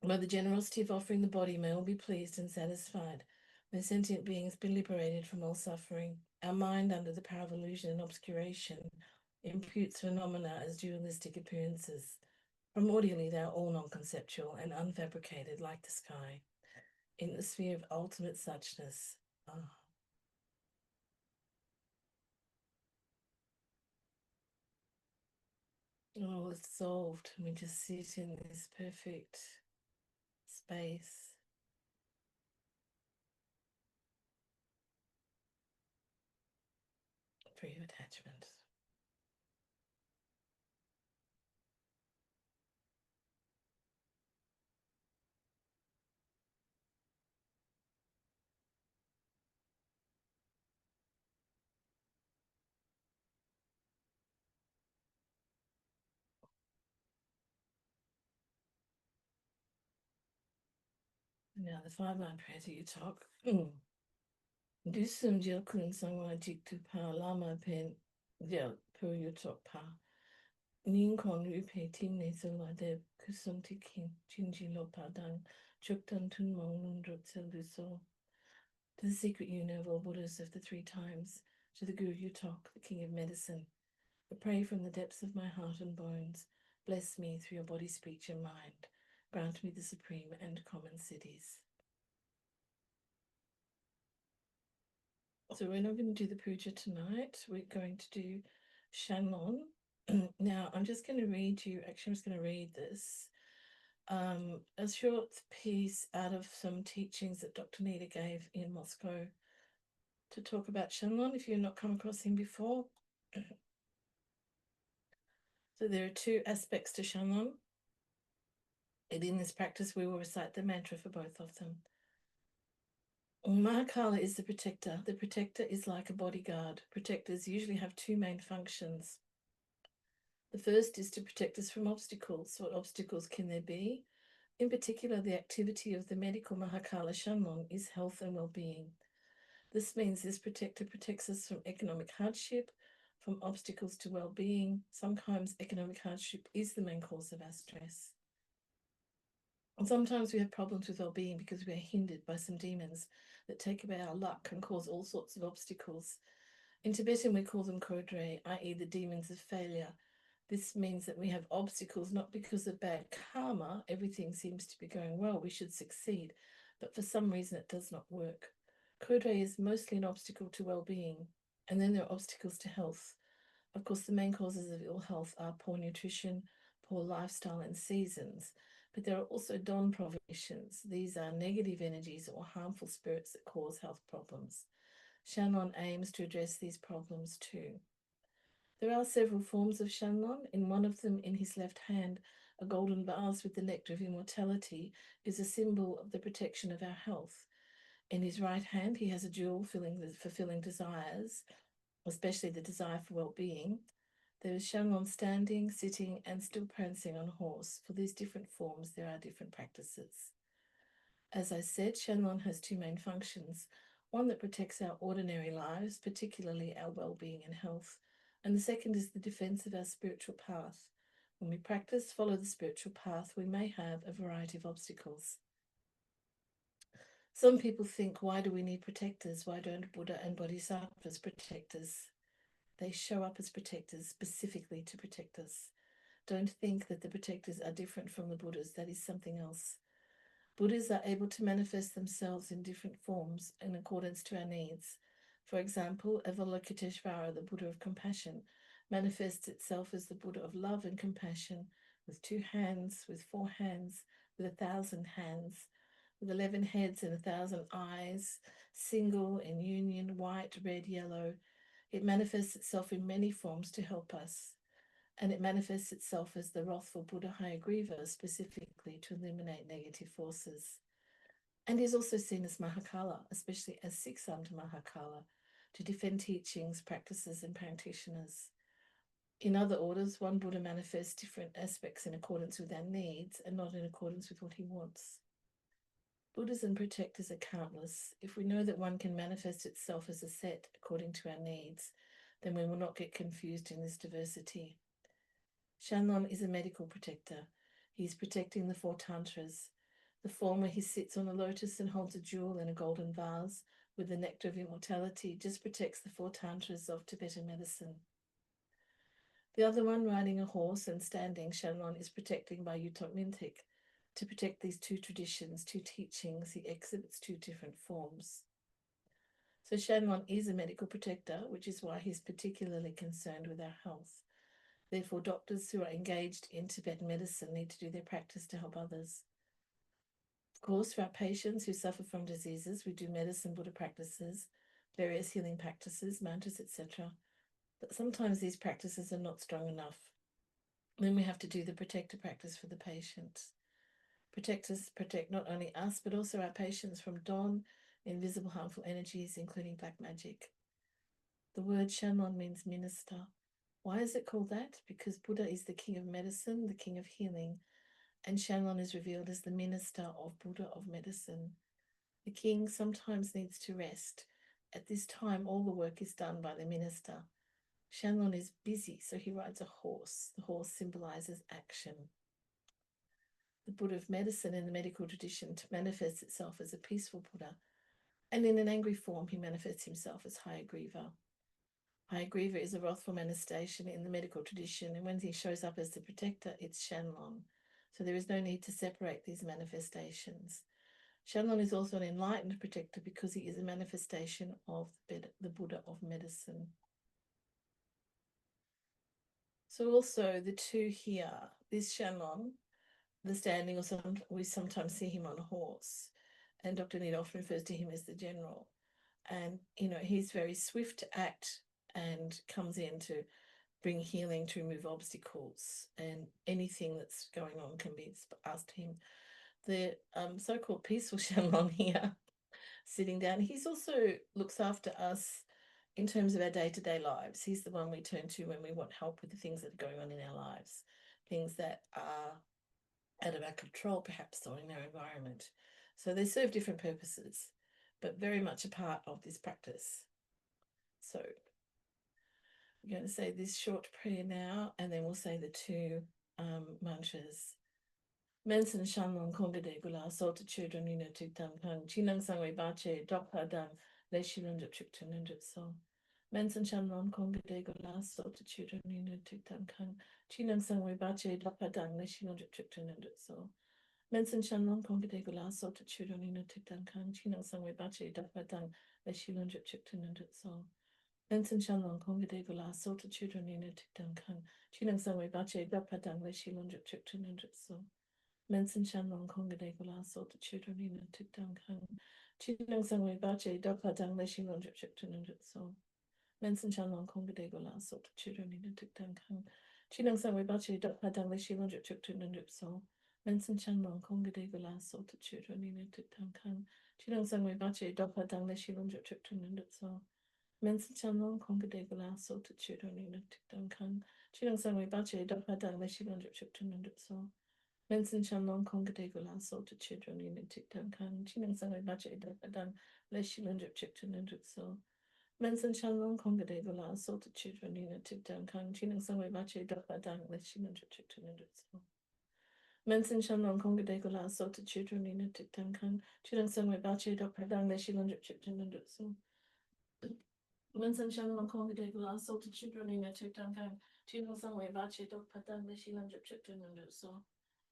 By the generosity of offering the body, may all be pleased and satisfied. May sentient beings be liberated from all suffering. Our mind, under the power of illusion and obscuration, imputes phenomena as dualistic appearances. Primordially, they are all non-conceptual and unfabricated, like the sky, in the sphere of ultimate suchness. Ah. Oh, it's dissolved. We just sit in this perfect space. Free of attachment. Now the 5-line prayer to Yuthok. Dusum jil kun sangwa jik tu pa lama pen jil pu Yuthok pa. Ning kon ru pe tim ne sula de kusum tikin jinji lo pa dang chuk tan tun mong nun druk sel du so. To the secret union of all Buddhas of the 3 times, to the Guru Yuthok, the King of Medicine, I pray from the depths of my heart and bones. Bless me through your body, speech, and mind. Grant me the supreme and common cities. So we're not going to do the puja tonight. We're going to do Shannon. Now, I'm just going to read you, actually, I'm just going to read this. A short piece out of some teachings that Dr. Nita gave in Moscow to talk about Shannon, if you've not come across him before. So there are 2 aspects to Shannon. And in this practice, we will recite the mantra for both of them. Mahakala is the protector. The protector is like a bodyguard. Protectors usually have 2 main functions. The first is to protect us from obstacles. What obstacles can there be? In particular, the activity of the medical Mahakala Shannon is health and well-being. This means this protector protects us from economic hardship, from obstacles to well-being. Sometimes economic hardship is the main cause of our stress. And sometimes we have problems with well-being because we are hindered by some demons that take away our luck and cause all sorts of obstacles. In Tibetan, we call them kodre, i.e. the demons of failure. This means that we have obstacles not because of bad karma, everything seems to be going well, we should succeed, but for some reason it does not work. Kodre is mostly an obstacle to well-being, and then there are obstacles to health. Of course, the main causes of ill health are poor nutrition, poor lifestyle, and seasons. But there are also Don provisions. These are negative energies or harmful spirits that cause health problems. Shannon aims to address these problems too. There are several forms of Shannon. In one of them, in his left hand, a golden vase with the nectar of immortality is a symbol of the protection of our health. In his right hand, he has a jewel fulfilling desires, especially the desire for well-being. There is Shannon standing, sitting, and still prancing on a horse. For these different forms, there are different practices. As I said, Shannon has 2 main functions. One that protects our ordinary lives, particularly our well-being and health, and the second is the defense of our spiritual path. When we practice, follow the spiritual path, we may have a variety of obstacles. Some people think, why do we need protectors? Why don't Buddha and Bodhisattvas protect us? They show up as protectors specifically to protect us. Don't think that the protectors are different from the Buddhas. That is something else. Buddhas are able to manifest themselves in different forms in accordance to our needs. For example, Avalokiteshvara, the Buddha of compassion, manifests itself as the Buddha of love and compassion, with 2 hands, with 4 hands, with 1,000 hands, with 11 heads and 1,000 eyes, single, in union, white, red, yellow. It manifests itself in many forms to help us. And it manifests itself as the wrathful Buddha Hayagriva, specifically to eliminate negative forces. And is also seen as Mahakala, especially as 6-armed Mahakala, to defend teachings, practices, and practitioners. In other orders, one Buddha manifests different aspects in accordance with our needs and not in accordance with what he wants. Buddhas and protectors are countless. If we know that one can manifest itself as a set according to our needs, then we will not get confused in this diversity. Shannon is a medical protector. He is protecting the 4 tantras. The former, he sits on a lotus and holds a jewel in a golden vase with the nectar of immortality, just protects the four tantras of Tibetan medicine. The other one, riding a horse and standing, Shannon is protecting by Yuthok Ngondro. To protect these two traditions, two teachings, he exhibits two different forms. So Shannon is a medical protector, which is why he's particularly concerned with our health. Therefore, doctors who are engaged in Tibetan medicine need to do their practice to help others. Of course, for our patients who suffer from diseases, we do medicine Buddha practices, various healing practices, mantras, etc. But sometimes these practices are not strong enough. Then we have to do the protector practice for the patient. Protectors protect not only us, but also our patients from dawn, invisible harmful energies, including black magic. The word Shannon means minister. Why is it called that? Because Buddha is the king of medicine, the king of healing, and Shannon is revealed as the minister of Buddha of medicine. The king sometimes needs to rest. At this time, all the work is done by the minister. Shannon is busy, so he rides a horse. The horse symbolizes action. The Buddha of medicine in the medical tradition manifests itself as a peaceful Buddha, and in an angry form, he manifests himself as Hayagriva. Hayagriva is a wrathful manifestation in the medical tradition, and when he shows up as the protector, it's Shannon. So there is no need to separate these manifestations. Shannon is also an enlightened protector because he is a manifestation of the Buddha of medicine. So also the two here, this Shannon, the standing, or we sometimes see him on a horse, and Dr. Nida often refers to him as the general. And, he's very swift to act and comes in to bring healing, to remove obstacles, and anything that's going on can be asked to him. The so-called peaceful Shannon here, sitting down, he's also looks after us in terms of our day-to-day lives. He's the one we turn to when we want help with the things that are going on in our lives, things that are out of our control, perhaps, or in our environment. So they serve different purposes, but very much a part of this practice. So we're going to say this short prayer now, and then we'll say the two mantras. Mensen Shannon Kongade Gula Sota Children United Tam Kang Chinang Sangwe Bache Dokpa Dang Le Shilun Chukton and So. Mensen Shannon Kongade Gula Sota Children United Tam Kang Chinang Sangwe Bache Dokpa Dang Le Shilun Chukton and So. Mensen Shannon Kongade Gula Sota Children United Tam Kang Chinang Sangwe Bache Dokpa Dang Le Shilun Chukton and So. Mensen Shannon Kongade Gula Sota Children United Tam Kang Chinang Sangwe Bache Dokpa Dang Le Shilun Chukton and So. Mensen Shannon Kongade Gula Sota Children in a Tikdang Kang. Chinang Sangwe Bache Dokpa Dang Le Shilon Drip Chipton and So. Mensen Shannon Kongade Gula Sota Children in a Tikdang Kang. Chinang Sangwe Bache Dokpa Dang Le Shilon Drip Chipton and So. Mensen Shannon Kongade Gula Sota Children in a Tikdang Kang. Chinang Sangwe Bache Dokpa Dang Le Shilon Drip Chipton and So. Mensen Shannon Kongade Gula Sota Children in a Tikdang Kang. Chinang Sangwe Bache Dokpa Dang Le Shilon Drip Chipton and So. Mensen Shannon Kongade Gula Sota Children in a Tikdang Kang. Chinang Sangwe Bache Dokpa Dang Le Shilon Drip Chipton and So. Mensen Shannon Kongade Gula Sota Children in a Tikdang Kang. Chinang Sangwe Bache Dokpa Dang Le Shilon Drip Chipton and So. Mensen Shannon Kongade Gula Sota Children in a Tikdang Kang. Chinang Sangwe Bache Dokpa Dang Le Shilon Drip Chipton and So. Mensen Shannon Kongade Gula Sota Children in a Tikdang Kang. Chinang Sangwe Bache Dokpa Dang Le Shilon Drip Chipton and So.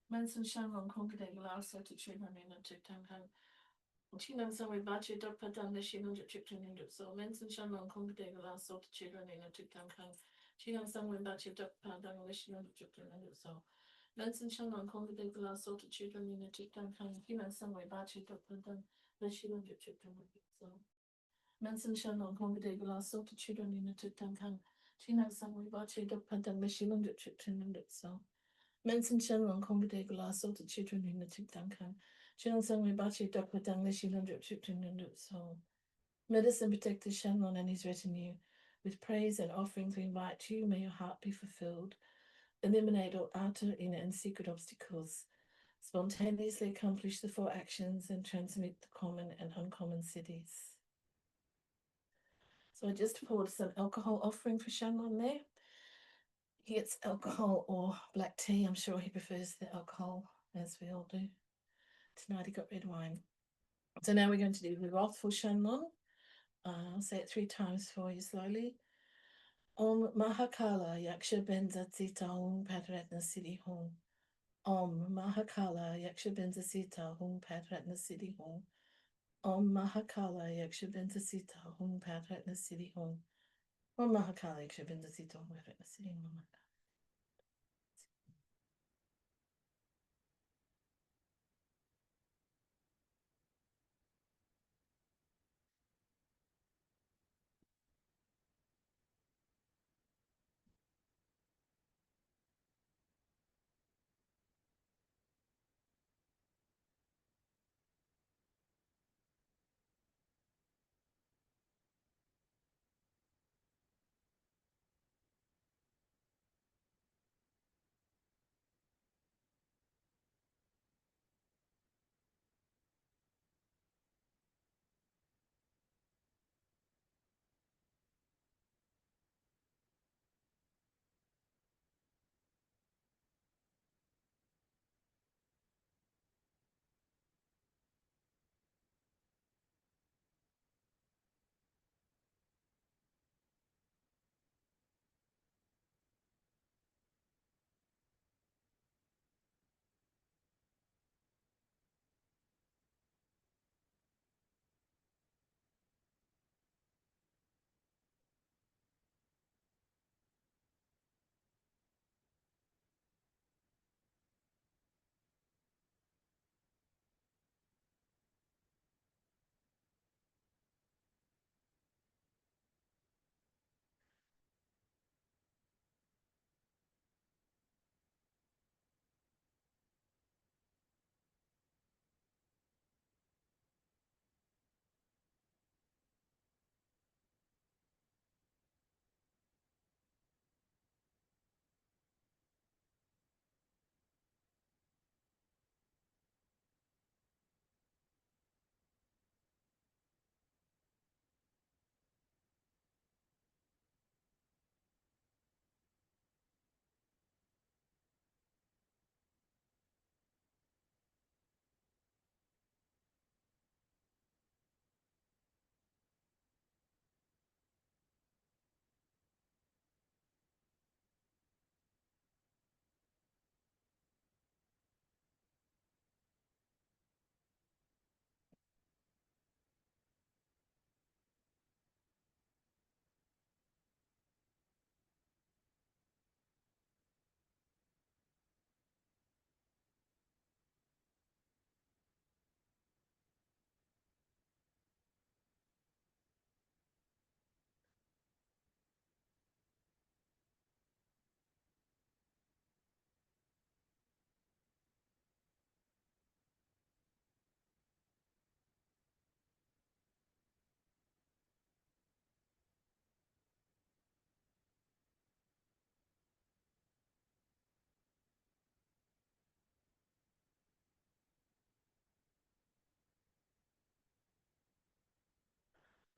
Mensen Shannon Kongade Gula Sota Children in a Tikdang Kang. Chinang Sangwe Bache Dokpa Dang Le Shilon Drip Chipton and So. Mensen Shannon Kongade Gula Sota Children in a Tikdang Kang. Chinang Sangwe Bache Dokpa Dang Le Shilon Drip Chipton and So. Mensen Shannon Kongade Gula Sota Children in a Tikdang Kang. Chinang Sangwe Bache Dokpa Dang Le Shilon Drip Chipton and So. Mensen Shannon Kongade Gula Sota Children in a Tikdang Kang. Chinang Sangwe Bache Dokpa Dang Le Shilon Drip Chipton and So. Mensen Shannon Kongade Gula Sota Children in a Tikdang Kang. Chinang Sangwe Bache Dokpa Dang Le Shilon Drip Chipton and So. Medicine protector Shannon and his retinue. With praise and offerings we invite you, may your heart be fulfilled. Eliminate all outer, inner, and secret obstacles. Spontaneously accomplish the four actions and transmit the common and uncommon cities. So I just poured some alcohol offering for Shannon there. He gets alcohol or black tea. I'm sure he prefers the alcohol, as we all do. Tonight I got red wine. So now we're going to do the wrathful Shannon. I'll say it 3 times for you slowly. Om Mahakala Yaksha Benzatsita Hung Padratna Siddhi Hung. Om Mahakala Yaksha Benzasita Hung Padratna Siddhi Hung. Om Mahakala Yaksha Benzasita Hung Padratna Siddhi Hung. Om Mahakala Yaksha Benzasita Hung Padratna Siddhi Hung.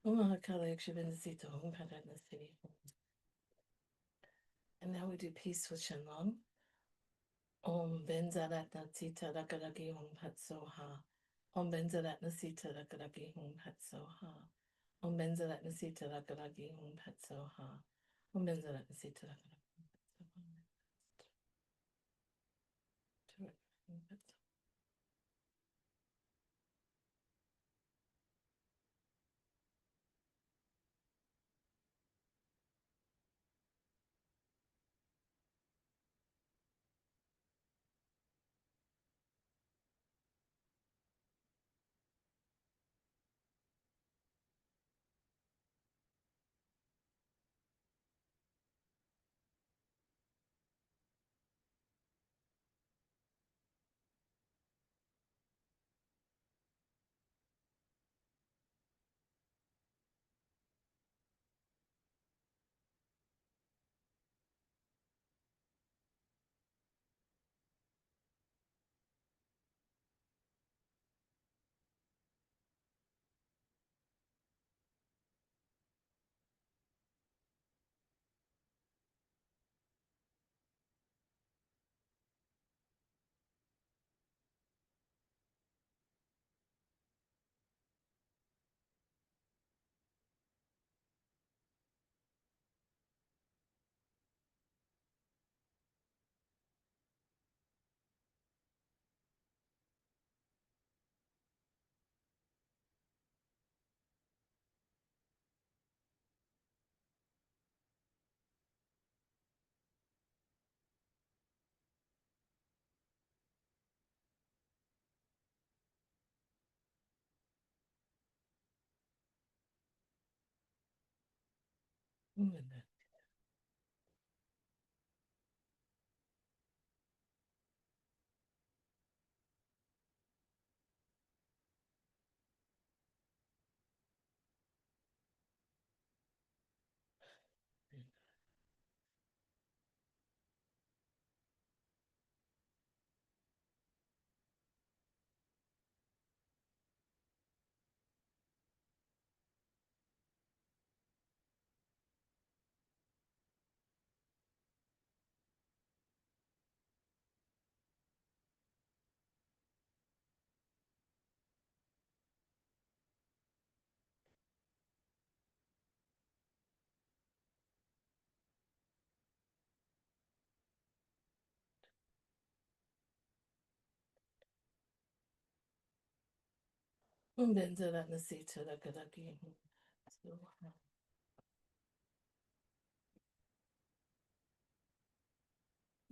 Om Mahakala Yaksha Benzasita Hung Padratna Siddhi Hung. And now we do peace with Shannon. Om Benzaratna Sita Rakaragi Hum Hatsoha. Om Benzaratna Sita Rakaragi Hum Hatsoha. Om Benzaratna Sita Rakaragi Hum Hatsoha. Om Benzaratna Sita Rakaragi Hum Hatsoha.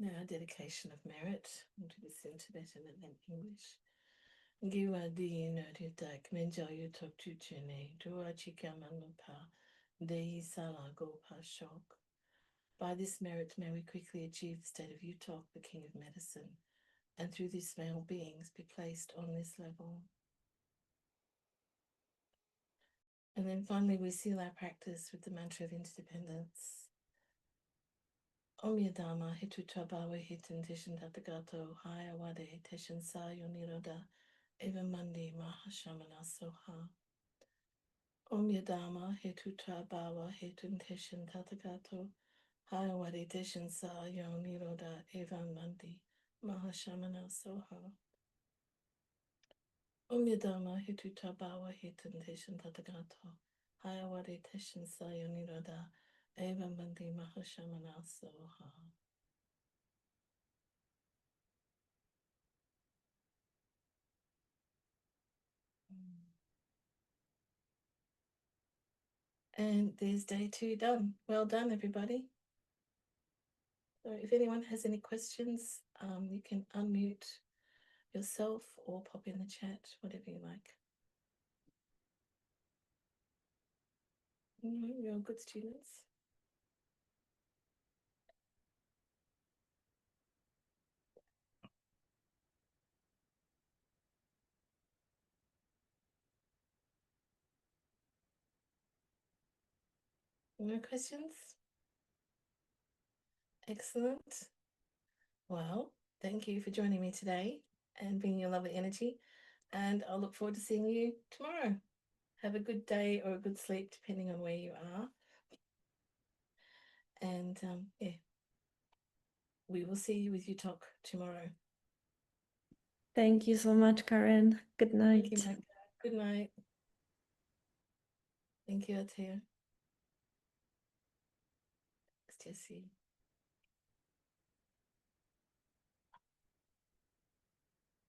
Now, dedication of merit. We'll do this in Tibetan and then English. Giwa di no Yuthok Ngondro Yuthok Chuchune Dua Chikamanapa Dei Sala Gopa Shok. By this merit may we quickly achieve the state of Yuthok, the king of medicine, and through this may all beings be placed on this level. And then finally we seal our practice with the mantra of interdependence. Om Yadama Hitu Tabawa Hitin Tishan Tatagato Haya Wade Tishan Sa Yoniroda Eva Mandi Mahashamana Soha. Om Yadama Hitu Tabawa Hitun Tishan Tatagato Haya Wade Tishan Sa Yoniroda Eva Mandi Mahashamana Soha. Om Yadama Hitu Tabawa Hitun Tishan Tatagato Haya Wade Tishan Sa Yoniroda Eva Mandi Mahashamana Soha. And there's day 2 done. Well done, everybody. So if anyone has any questions, you can unmute yourself or pop in the chat, whatever you like. You're all good students. No questions? Excellent. Well, thank you for joining me today and bringing your lovely energy. And I'll look forward to seeing you tomorrow. Have a good day or a good sleep, depending on where you are. And yeah, we will see you with Yuthok tomorrow. Thank you so much, Karen. Good night. Thank you, Magda. Good night. Thank you, Atea. Thanks, Jessie.